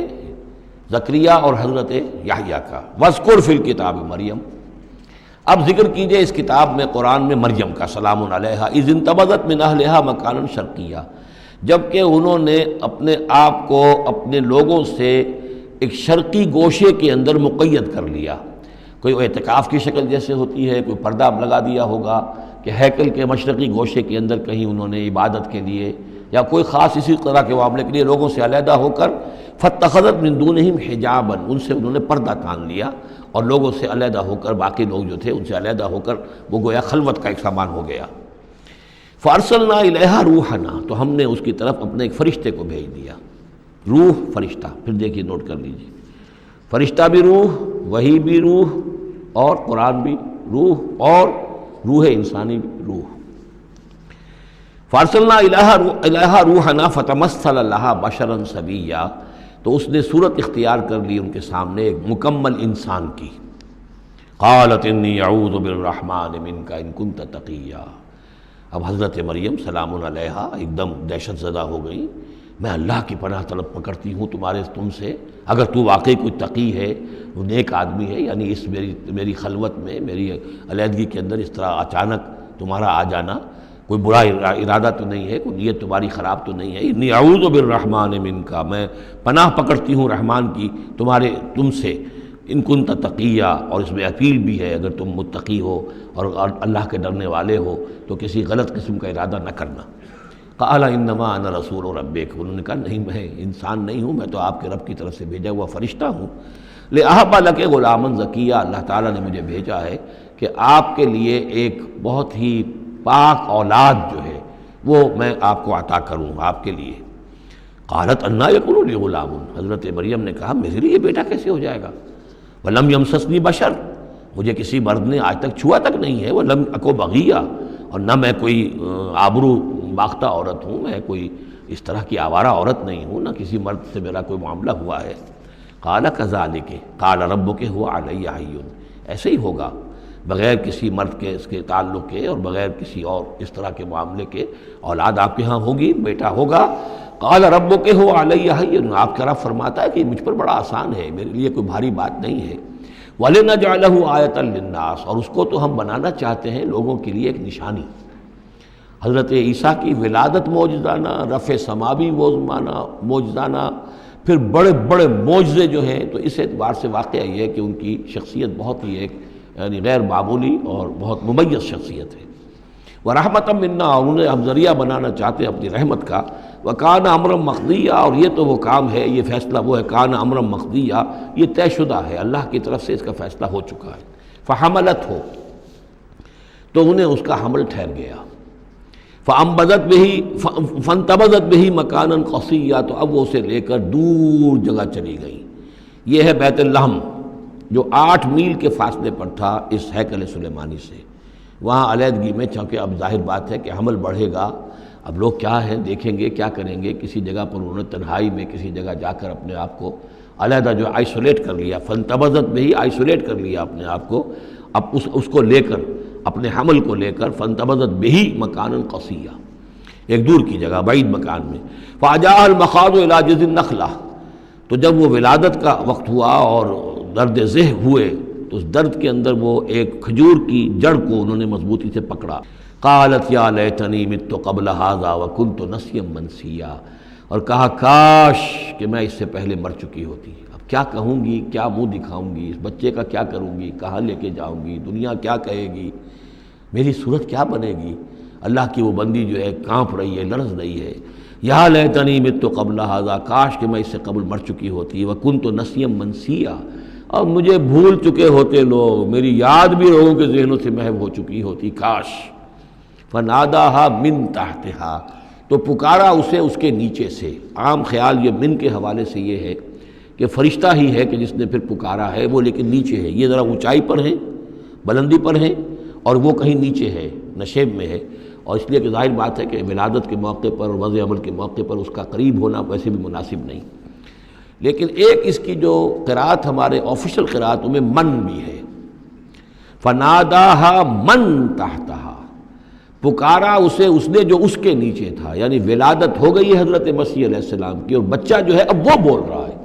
زکریا اور حضرت یحییٰ کا۔ وَاذْكُرْ فِي الْكِتَابِ مریم، اب ذکر کیجئے اس کتاب میں، قرآن میں، مریم کا، سلام علیہا اذ انتبذت من اہلہا مکانا شرقیہ، جب کہ انہوں نے اپنے آپ کو اپنے لوگوں سے ایک شرقی گوشے کے اندر مقید کر لیا۔ کوئی اعتکاف کی شکل جیسے ہوتی ہے، کوئی پردہ لگا دیا ہوگا کہ ہیکل کے مشرقی گوشے کے اندر کہیں انہوں نے عبادت کے لیے یا کوئی خاص اسی طرح کے معاملے کے لیے لوگوں سے علیحدہ ہو کر، فاتخذت من دونہم حجابا، ان سے انہوں نے پردہ تان لیا اور لوگوں سے علیحدہ ہو کر، باقی لوگ جو تھے ان سے علیحدہ ہو کر وہ گویا خلوت کا ایک سامان ہو گیا۔ فارسلنا الیہا روحنا، تو ہم نے اس کی طرف اپنے ایک فرشتے کو بھیج دیا۔ روح فرشتہ، پھر دیکھیے نوٹ کر لیجیے، فرشتہ بھی روح، وحی بھی روح، اور قرآن بھی روح، اور روح انسانی بھی روح۔ فارسلنا الیہا روحنا فتمثل لہا بشرا سویا، تو اس نے صورت اختیار کر لی ان کے سامنے ایک مکمل انسان کی۔ قالت انی اعوذ بالرحمن منک ان کنت تقیا، اب حضرت مریم سلام علیہا ایک دم دہشت زدہ ہو گئی، میں اللہ کی پناہ طلب پکڑتی ہوں تم سے، اگر تو واقعی کوئی تقی ہے، وہ نیک آدمی ہے، یعنی اس میری خلوت میں، میری علیحدگی کے اندر اس طرح اچانک تمہارا آ جانا کوئی برا ارادہ تو نہیں ہے، کوئی نیت تمہاری خراب تو نہیں ہے۔ انی اعوذ بالرحمن منک، میں پناہ پکڑتی ہوں رحمان کی تم سے، ان کنت تقیہ، اور اس میں اپیل بھی ہے اگر تم متقی ہو اور اللہ کے ڈرنے والے ہو تو کسی غلط قسم کا ارادہ نہ کرنا۔ قال انما انا رسول ربک، انہوں نے کہا نہیں، میں انسان نہیں ہوں، میں تو آپ کے رب کی طرف سے بھیجا ہوا فرشتہ ہوں۔ لأہب لک غلاما زکیہ، اللہ تعالیٰ نے مجھے بھیجا ہے کہ آپ کے لیے ایک بہت ہی پاک اولاد جو ہے وہ میں آپ کو عطا کروں آپ کے لیے۔ قالت انا یکون لی غلام، حضرت مریم نے کہا میرے لیے بیٹا کیسے ہو جائے گا؟ ولم یمسسنی بشر، مجھے کسی مرد نے آج تک چھوا تک نہیں ہے، ولم اکو بغیہ، اور نہ میں کوئی آبرو باختہ عورت ہوں، میں کوئی اس طرح کی آوارہ عورت نہیں ہوں، نہ کسی مرد سے میرا کوئی معاملہ ہوا ہے۔ قال کذالک قال ربک هو علی حی، ایسے ہی ہوگا، بغیر کسی مرد کے اس کے تعلق کے اور بغیر کسی اور اس طرح کے معاملے کے اولاد آپ کے ہاں ہوگی، بیٹا ہوگا۔ قال ربک هو علی حی، آپ کا رب فرماتا ہے کہ مجھ پر بڑا آسان ہے، میرے لیے کوئی بھاری بات نہیں ہے۔ وَلِنَجْعَلَهُ آیَةً لِلنَّاسِ، اور اس کو تو ہم بنانا چاہتے ہیں لوگوں کے لیے ایک نشانی۔ حضرت عیسیٰ کی ولادت معجزانہ، رفع سماوی معجزانہ، پھر بڑے بڑے معجزے جو ہیں، تو اس اعتبار سے واقعہ یہ ہے کہ ان کی شخصیت بہت ہی ایک یعنی غیر معمولی اور بہت ممیز شخصیت ہے۔ وَرَحْمَةً مِنَّا، انہیں ہم ذریعہ بنانا چاہتے ہیں اپنی رحمت کا۔ وَكَانَ أَمْرًا مَقْضِيًّا، اور یہ تو وہ کام ہے، یہ فیصلہ وہ ہے، کان امرا مقضیہ، یہ طے شدہ ہے، اللہ کی طرف سے اس کا فیصلہ ہو چکا ہے۔ فحملتہ، تو انہیں اس کا حمل ٹھہر گیا۔ فانتبذت بہ مکانا قصیا، تو اب وہ اسے لے کر دور جگہ چلی گئی۔ یہ ہے بیت لحم جو 8 میل کے فاصلے پر تھا اس ہیکل سلیمانی سے، وہاں علیحدگی میں، چونکہ اب ظاہر بات ہے کہ حمل بڑھے گا، اب لوگ کیا ہیں دیکھیں گے، کیا کریں گے، کسی جگہ پر انہوں نے تنہائی میں کسی جگہ جا کر اپنے آپ کو علیحدہ جو آئسولیٹ کر لیا، فانتبذت بہ، آئسولیٹ کر لیا اپنے آپ کو، اب اس کو لے کر، اپنے حمل کو لے کر، فانتبذت بہ مکانا قصیا، ایک دور کی جگہ، بعید مکان میں۔ فاجاء المخاض الی جذع النخلہ، تو جب وہ ولادت کا وقت ہوا اور درد ذہ ہوئے تو اس درد کے اندر وہ ایک کھجور کی جڑ کو انہوں نے مضبوطی سے پکڑا۔ قالت یا لیتنی مت قبل ھذا وکنت نسیا منسیا، اور کہا کاش کہ میں اس سے پہلے مر چکی ہوتی، اب کیا کہوں گی، کیا منہ دکھاؤں گی، اس بچے کا کیا کروں گی، کہاں لے کے جاؤں گی، دنیا کیا کہے گی، میری صورت کیا بنے گی۔ اللہ کی وہ بندی جو ہے کانپ رہی ہے، لرز رہی ہے۔ یا لیتنی مت قبل ھذا، کاش کہ میں اس سے قبل مر چکی ہوتی، وکنت نسیا منسیا، اور مجھے بھول چکے ہوتے لوگ، میری یاد بھی لوگوں کے ذہنوں سے محو ہو چکی ہوتی، کاش۔ فناداها من تحتها، تو پکارا اسے اس کے نیچے سے۔ عام خیال یہ من کے حوالے سے یہ ہے کہ فرشتہ ہی ہے کہ جس نے پھر پکارا ہے، وہ لیکن نیچے ہے، یہ ذرا اونچائی پر ہے، بلندی پر ہے، اور وہ کہیں نیچے ہے، نشیب میں ہے، اور اس لیے کہ ظاہر بات ہے کہ ولادت کے موقع پر اور وضع عمل کے موقع پر اس کا قریب ہونا ویسے بھی مناسب نہیں۔ لیکن ایک اس کی جو قرات ہمارے آفیشیل قراتوں میں من بھی ہے، فناداہا من تحتہا، پکارا اسے اس نے جو اس کے نیچے تھا، یعنی ولادت ہو گئی ہے حضرت مسیح علیہ السلام کی اور بچہ جو ہے اب وہ بول رہا ہے۔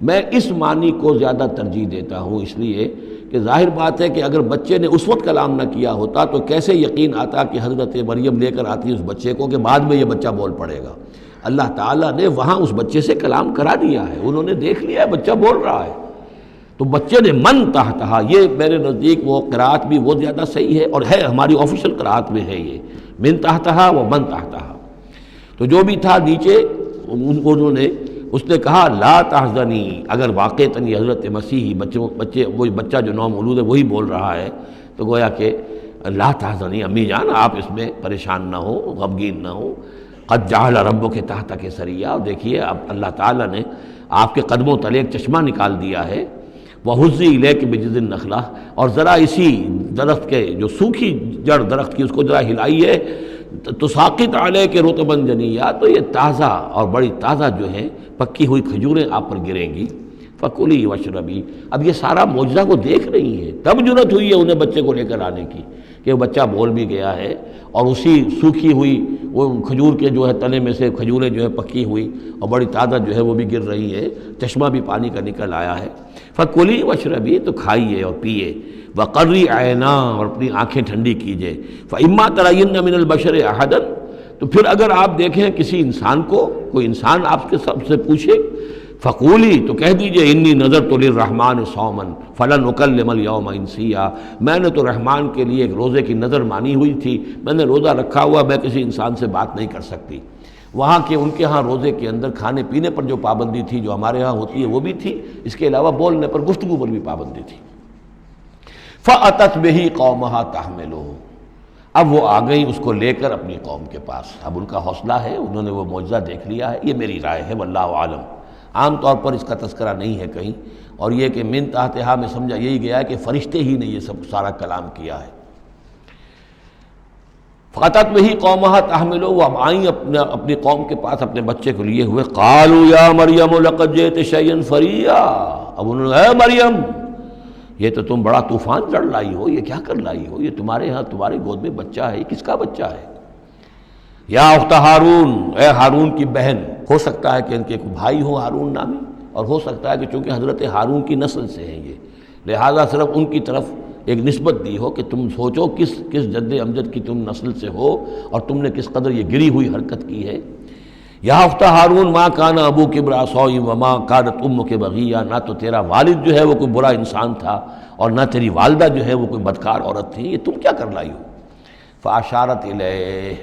میں اس معنی کو زیادہ ترجیح دیتا ہوں، اس لیے کہ ظاہر بات ہے کہ اگر بچے نے اس وقت کلام نہ کیا ہوتا تو کیسے یقین آتا کہ حضرت مریم لے کر آتی اس بچے کو کہ بعد میں یہ بچہ بول پڑے گا۔ اللہ تعالیٰ نے وہاں اس بچے سے کلام کرا دیا ہے، انہوں نے دیکھ لیا ہے بچہ بول رہا ہے، تو بچے نے من تحتہا، یہ میرے نزدیک وہ قرات بھی وہ زیادہ صحیح ہے اور ہے ہماری آفیشیل قرات میں ہے یہ من تحتہا و من تحتہا۔ تو جو بھی تھا نیچے انہوں نے، اس نے کہا لا تحزنی، اگر واقعتاً یہ حضرت مسیحی وہی بچہ جو نو مولود ہے وہی بول رہا ہے تو گویا کہ لا تحزنی، امی جان آپ اس میں پریشان نہ ہو، غمگین نہ ہو، قد جعل ربک تحتک سریا، اور دیکھیے اب اللہ تعالیٰ نے آپ کے قدموں تلے ایک چشمہ نکال دیا ہے، وَحُزِّ إِلَيْكِ بِجِذِعِ النَّخْلَةِ، اور ذرا اسی درخت کے جو سوکھی جڑ درخت کی اس کو ذرا ہلائیے، تُسَاقِطْ عَلَيْكِ رُطْبًا جَنِيًّا، تو یہ تازہ اور بڑی تازہ جو ہیں پکی ہوئی کھجوریں آپ پر گریں گی، فَكُلِي وَاشْرَبِي۔ اب یہ سارا معجزہ وہ دیکھ رہی ہیں، تب جرأت ہوئی ہے انہیں بچے کو لے کر آنے کی کہ وہ بچہ بول بھی گیا ہے اور اسی سوکھی ہوئی وہ کھجور کے جو ہے تنے میں سے کھجوریں جو ہے پکی ہوئی اور بڑی تازہ جو ہے وہ بھی گر رہی ہے، چشمہ بھی پانی کا نکل آیا ہے۔ فَكُلِي وَاشْرَبِي، تو کھائیے اور پیئے، وَقَرِّ عَيْنًا، اور اپنی آنکھیں ٹھنڈی کیجیے، فَإِمَّا تَرَيِنَّ مِنَ الْبَشَرِ أَحَدًا، تو پھر اگر آپ دیکھیں کسی انسان کو، کوئی انسان آپ کے سب سے پوچھے، فقولی، تو کہہ دیجئے انی نذرت للرحمن صوما فلن اکلم اليوم انسیا، میں نے تو رحمان کے لیے ایک روزے کی نظر مانی ہوئی تھی، میں نے روزہ رکھا ہوا، میں کسی انسان سے بات نہیں کر سکتی۔ وہاں کے ان کے ہاں روزے کے اندر کھانے پینے پر جو پابندی تھی جو ہمارے ہاں ہوتی ہے وہ بھی تھی، اس کے علاوہ بولنے پر، گفتگو پر بھی پابندی تھی۔ فأتت بہ قومہا تحملہ، اب وہ آ گئی اس کو لے کر اپنی قوم کے پاس، اب ان کا حوصلہ ہے، انہوں نے وہ معجزہ دیکھ لیا ہے، یہ میری رائے ہے، واللہ عالم، عام طور پر اس کا تذکرہ نہیں ہے کہیں، اور یہ کہ من تحتہا میں سمجھا یہی گیا ہے کہ فرشتے ہی نے یہ سب سارا کلام کیا ہے۔ فَأَتَتْ بِهِ قَوْمَهَا تَحْمِلُهُ، وہ اب آئیں اپنی قوم کے پاس اپنے بچے کو لیے ہوئے، قَالُوا يَا مَرْيَمُ لَقَدْ جِئْتِ شَيْئًا فَرِيًّا، اب انہوں نے، اے مریم یہ تو تم بڑا طوفان چڑھ لائی ہو، یہ کیا کر لائی ہو، یہ تمہارے ہاں تمہاری گود میں بچہ ہے، یہ کس کا بچہ ہے؟ یا اخت ہارون، اے ہارون کی بہن، ہو سکتا ہے کہ ان کے ایک بھائی ہو ہارون نامی، اور ہو سکتا ہے کہ چونکہ حضرت ہارون کی نسل سے ہیں یہ، لہٰذا صرف ان کی طرف ایک نسبت دی ہو کہ تم سوچو کس جد امجد کی تم نسل سے ہو اور تم نے کس قدر یہ گری ہوئی حرکت کی ہے۔ یا اخت ہارون ما کان ابوک امرأ سوء وما کانت امک بغیہ، نہ تو تیرا والد جو ہے وہ کوئی برا انسان تھا اور نہ تیری والدہ جو ہے وہ کوئی بدکار عورت تھی، یہ تم کیا کر لائی ہو؟ فاشارت الیہ،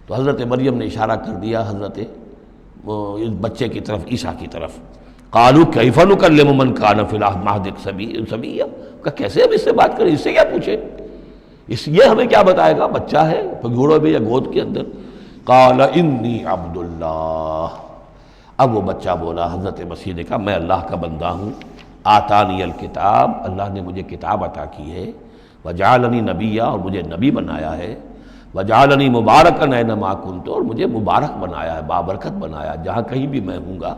تو حضرت مریم نے اشارہ کر دیا حضرت اس بچے کی طرف، عیسیٰ کی طرف۔ قالوا کیف نکلم من کان فی المہد صبیا، کہ کیسے ہم اس سے بات کریں، اس سے کیا پوچھیں، یہ ہمیں کیا بتائے گا، بچہ ہے پگھوڑے میں یا گود کے اندر۔ قال انی عبد اللہ، اب وہ بچہ بولا، حضرت مسیح نے کہا میں اللہ کا بندہ ہوں، آتانی الکتاب، اللہ نے مجھے کتاب عطا کی ہے، وجعلنی نبیا، اور مجھے نبی بنایا ہے، وجعلنی مبارکا اینما کنت، اور مجھے مبارک بنایا ہے، بابرکت بنایا ہے جہاں کہیں بھی میں ہوں گا،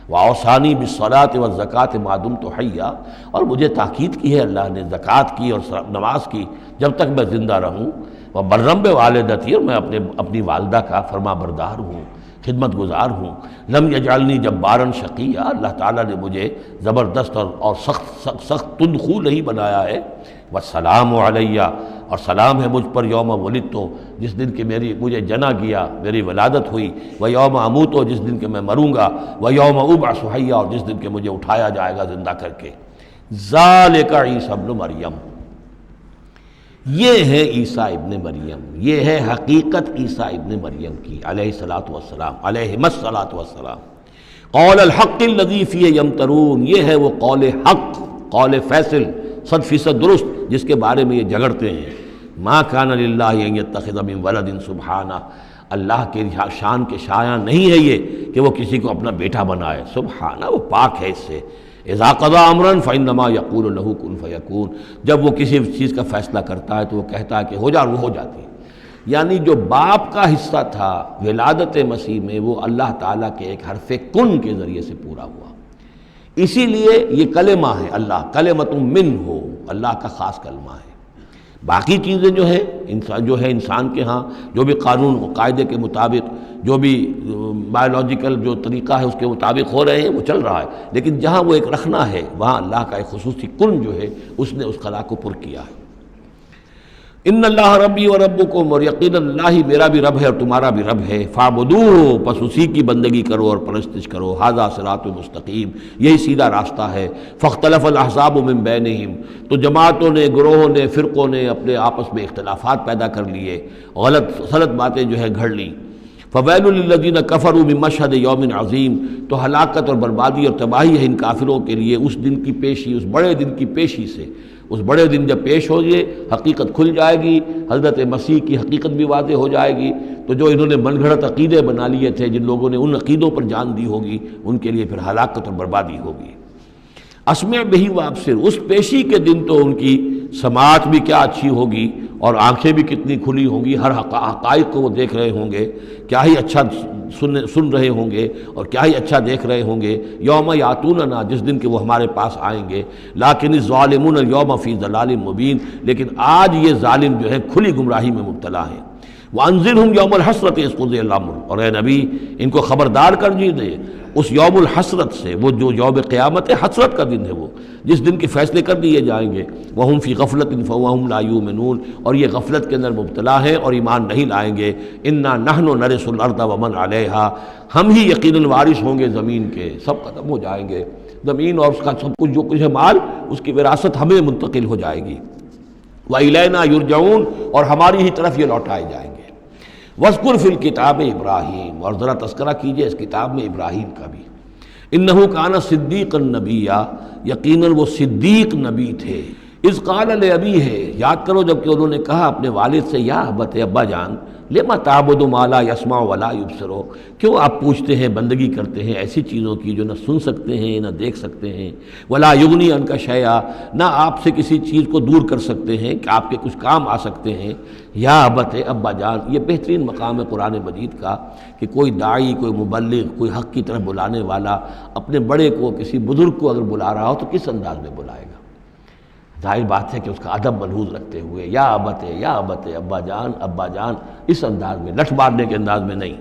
واوصانی بالصلاۃ والزکاۃ ما دمت حیا، اور مجھے تاکید کی ہے اللہ نے زکوٰۃ کی اور نماز کی جب تک میں زندہ رہوں، وبرم بوالدتی، اور میں اپنی والدہ کا فرما بردار ہوں، خدمت گزار ہوں، لم یجعلنی جبارا شقیا، اللہ تعالیٰ نے مجھے زبردست اور سخت تندخو نہیں بنایا ہے، والسلام علیہ، اور سلام ہے مجھ پر یوم ولدت، جس دن کہ مجھے جنا گیا، میری ولادت ہوئی، و یوم اموت، جس دن کہ میں مروں گا، و یوم ابعث حیا، اور جس دن کہ مجھے اٹھایا جائے گا زندہ کر کے۔ ذالک عیسیٰ ابن مریم، یہ ہے عیسیٰ ابن مریم، یہ ہے حقیقت عیسیٰ ابن مریم کی علیہ الصلاۃ والسلام، علیہم الصلاۃ والسلام۔ قول الحق الذی فیہ یمترون، یہ ہے وہ قول حق، قول فیصل 100% درست جس کے بارے میں یہ جھگڑتے ہیں۔ ما کان للہ ان یتخذ من ولد سبحانہ، اللہ کے شان کے شایع نہیں ہے یہ کہ وہ کسی کو اپنا بیٹا بنائے، سبحانہ، وہ پاک ہے اس سے۔ اذا قضى امرا فانما يقول له كن فيكون، جب وہ کسی چیز کا فیصلہ کرتا ہے تو وہ کہتا ہے کہ ہو جا، وہ ہو جاتی ہے۔ یعنی جو باپ کا حصہ تھا ولادت مسیح میں، وہ اللہ تعالیٰ کے ایک حرف کن کے ذریعے سے پورا ہوا۔ اسی لیے یہ کلمہ ہے اللہ، کلمۃ من ہو، اللہ کا خاص کلمہ ہے۔ باقی چیزیں جو ہے انسان کے ہاں جو بھی قانون و قاعدے کے مطابق، جو بھی بایولوجیکل جو طریقہ ہے اس کے مطابق ہو رہے ہیں، وہ چل رہا ہے، لیکن جہاں وہ ایک رکھنا ہے وہاں اللہ کا ایک خصوصی کن جو ہے اس نے اس خلا کو پر کیا ہے۔ ان اللہ ربی و ربکم، اور یقینا اللہ ہی میرا بھی رب ہے اور تمہارا بھی رب ہے، فاعبدوہ، پس اسی کی بندگی کرو اور پرستش کرو، ھذا صراط مستقیم، یہی سیدھا راستہ ہے۔ فاختلف الاحزاب من بینہم، تو جماعتوں نے، گروہوں نے، فرقوں نے اپنے آپس میں اختلافات پیدا کر لیے، غلط باتیں جو ہے گھڑ لیں۔ فویل للذین کفروا من مشہد یوم عظیم، تو ہلاکت اور بربادی اور تباہی ہے ان کافروں کے لیے اس دن کی پیشی، اس بڑے دن کی پیشی سے۔ اس بڑے دن جب پیش ہوگی، حقیقت کھل جائے گی، حضرت مسیح کی حقیقت بھی واضح ہو جائے گی، تو جو انہوں نے من گھڑت عقیدے بنا لیے تھے، جن لوگوں نے ان عقیدوں پر جان دی ہوگی، ان کے لیے پھر ہلاکت اور بربادی ہوگی۔ اسمع بہی وابصر، اس پیشی کے دن تو ان کی سماعت بھی کیا اچھی ہوگی اور آنکھیں بھی کتنی کھلی ہوں گی، ہر حقائق کو وہ دیکھ رہے ہوں گے، کیا ہی اچھا سن رہے ہوں گے اور کیا ہی اچھا دیکھ رہے ہوں گے۔ یوم یاتوننا، جس دن کہ وہ ہمارے پاس آئیں گے، لیکن الظالمون اليوم فی ضلال مبین، لیکن آج یہ ظالم جو ہے کھلی گمراہی میں مبتلا ہیں۔ وانذرہم یوم الحسرۃ اذ قضی الامر، اور اے نبی ان کو خبردار کر دیجیے اس یوم الحسرت سے، وہ جو یوم قیامت ہے، حسرت کا دن ہے وہ، جس دن کے فیصلے کر دیے جائیں گے۔ وہم فی غفلۃ فہم لا یؤمنون، اور یہ غفلت کے اندر مبتلا ہیں اور ایمان نہیں لائیں گے۔ انا نحن نرث الارض ومن علیہا، ہم ہی یقیناً وارث ہوں گے زمین کے، سب ختم ہو جائیں گے، زمین اور اس کا سب کچھ جو کچھ ہے مال، اس کی وراثت ہمیں منتقل ہو جائے گی۔ وَإِلَيْنَا يُرْجَعُونَ، اور ہماری ہی طرف یہ لوٹائے جائیں گے۔ وَاذْكُرْ فِي الْكِتَابِ ابراہیم، اور ذرا تذکرہ کیجئے اس کتاب میں ابراہیم کا بھی۔ انہ کان صدیقا نبیا، یقیناً وہ صدیق نبی تھے۔ اذ قال لابیہ، یاد کرو جب کہ انہوں نے کہا اپنے والد سے، یا ابت، ابا جان، لما تعبد ما لا يسمع ولا يبصر، کیوں آپ پوچھتے ہیں، بندگی کرتے ہیں ایسی چیزوں کی جو نہ سن سکتے ہیں نہ دیکھ سکتے ہیں، ولا یغنی عنک شیئا، نہ آپ سے کسی چیز کو دور کر سکتے ہیں کہ آپ کے کچھ کام آ سکتے ہیں۔ یا ابت، ابا جان، یہ بہترین مقام ہے قرآن مجید کا کہ کوئی داعی، کوئی مبلغ، کوئی حق کی طرف بلانے والا اپنے بڑے کو، کسی بزرگ کو اگر بلا رہا ہو تو کس انداز میں بلائے گا؟ ظاہر بات ہے کہ اس کا ادب ملحوظ رکھتے ہوئے، یا ابت، یا ابت، ابا جان، ابا جان، اس انداز میں، لٹ مارنے کے انداز میں نہیں۔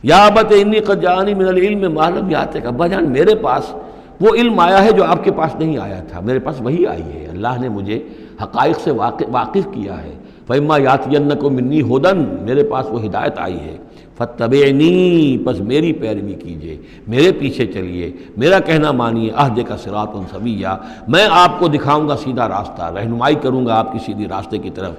یا ابت انی قد جاءنی من العلم ما لم یاتک، ابا جان میرے پاس وہ علم آیا ہے جو آپ کے پاس نہیں آیا تھا، میرے پاس وہی آئی ہے، اللہ نے مجھے حقائق سے واقف کیا ہے۔ فإما یأتینکم منی ھدی، میرے پاس وہ ہدایت آئی ہے، فاتبعنی، پس میری پیروی کیجئے، میرے پیچھے چلیے، میرا کہنا مانیے، اہدک صراطا سویا، میں آپ کو دکھاؤں گا سیدھا راستہ، رہنمائی کروں گا آپ کی سیدھی راستے کی طرف۔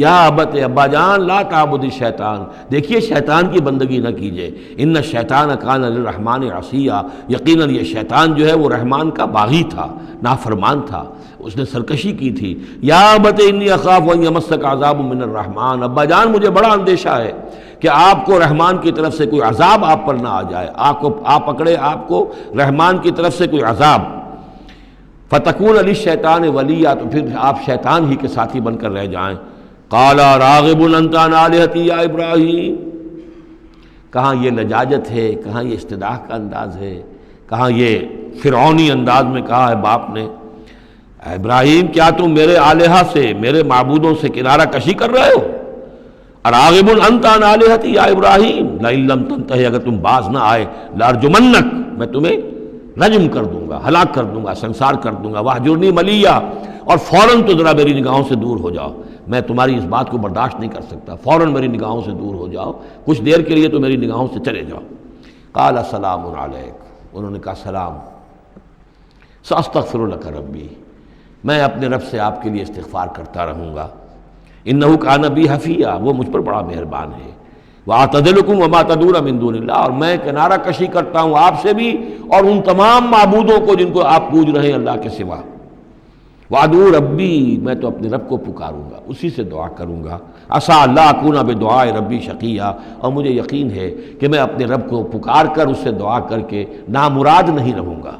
یا ابت، ابا جان، لا تعبد الشیطان، دیکھیے شیطان کی بندگی نہ کیجئے، ان الشیطان کان للرحمن عصیا، یقیناً یہ شیطان جو ہے وہ رحمان کا باغی تھا، نافرمان تھا، اس نے سرکشی کی تھی۔ یا ابت انی اخاف ان یمسک عذاب من الرحمن، ابا جان مجھے بڑا اندیشہ ہے کہ آپ کو رحمان کی طرف سے کوئی عذاب آپ پر نہ آ جائے، آپ پکڑے آپ کو رحمان کی طرف سے کوئی عذاب۔ فتکون للشیطان ولیا، تو پھر آپ شیطان ہی کے ساتھی بن کر رہ جائیں۔ قال راغب انت عن آلہتی یا ابراہیم، کہاں یہ لجاجت ہے، کہاں یہ استداح کا انداز ہے، کہاں یہ فرعونی انداز میں کہا ہے باپ نے، اے ابراہیم کیا تم میرے آلہہ سے، میرے معبودوں سے کنارہ کشی کر رہے ہو؟ اراغب انت عن آلہتی یا ابراہیم لئن لم تنتہی، اگر تم باز نہ آئے، لارجمنک، میں تمہیں رجم کر دوں گا، ہلاک کر دوں گا، سنسار کر دوں گا، واہجرنی ملیہ، اور فوراً تو ذرا میری نگاہوں سے دور ہو جاؤ، میں تمہاری اس بات کو برداشت نہیں کر سکتا، فوراً میری نگاہوں سے دور ہو جاؤ، کچھ دیر کے لیے تو میری نگاہوں سے چلے جاؤ۔ قال سلام علیک، انہوں نے کہا سلام، ساستغفر لک ربی، میں اپنے رب سے آپ کے لیے استغفار کرتا رہوں گا، انہ کان بی حفیہ، وہ مجھ پر بڑا مہربان ہے، واعتزلکم وما تدعون من دون اللہ، اور میں کنارہ کشی کرتا ہوں آپ سے بھی اور ان تمام معبودوں کو جن کو آپ پوج رہے ہیں اللہ کے سوا۔ وادعو ربی، میں تو اپنے رب کو پکاروں گا، اسی سے دعا کروں گا، عسیٰ اللہ اکون بدعاء ربی شقیہ، اور مجھے یقین ہے کہ میں اپنے رب کو پکار کر اس سے دعا کر کے نامراد نہیں رہوں گا۔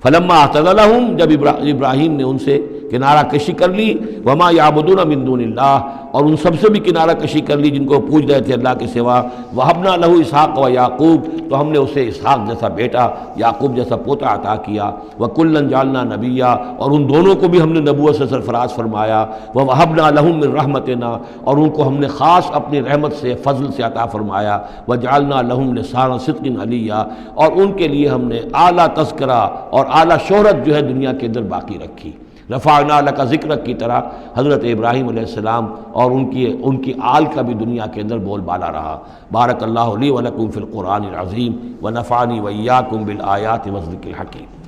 فلما اعتزلہم، جب ابراہیم نے ان سے کنارہ کشی کر لی، وما یعبدون من دون اللہ، اور ان سب سے بھی کنارہ کشی کر لی جن کو پوج رہے تھے اللہ کے سوا۔ وہبنا لہ اسحاق و یعقوب، تو ہم نے اسے اسحاق جیسا بیٹا، یعقوب جیسا پوتا عطا کیا۔ وکلا جعلنا نبیا، اور ان دونوں کو بھی ہم نے نبوت سے سرفراز فرمایا۔ ووہبنا لہم من رحمتنا، اور ان کو ہم نے خاص اپنی رحمت سے فضل سے عطا فرمایا۔ وجعلنا لہم لسان صدق علیا، اور ان کے لیے ہم نے اعلیٰ تذکرہ اور اعلیٰ شہرت جو ہے دنیا کے اندر باقی رکھی۔ رفعنا لک ذکرک کی طرح حضرت ابراہیم علیہ السلام اور ان کی آل کا بھی دنیا کے اندر بول بالا رہا۔ بارک اللہ لی ولکم فی القرآن العظیم ونفعنی وإیاکم بالآیات والذکر الحکیم۔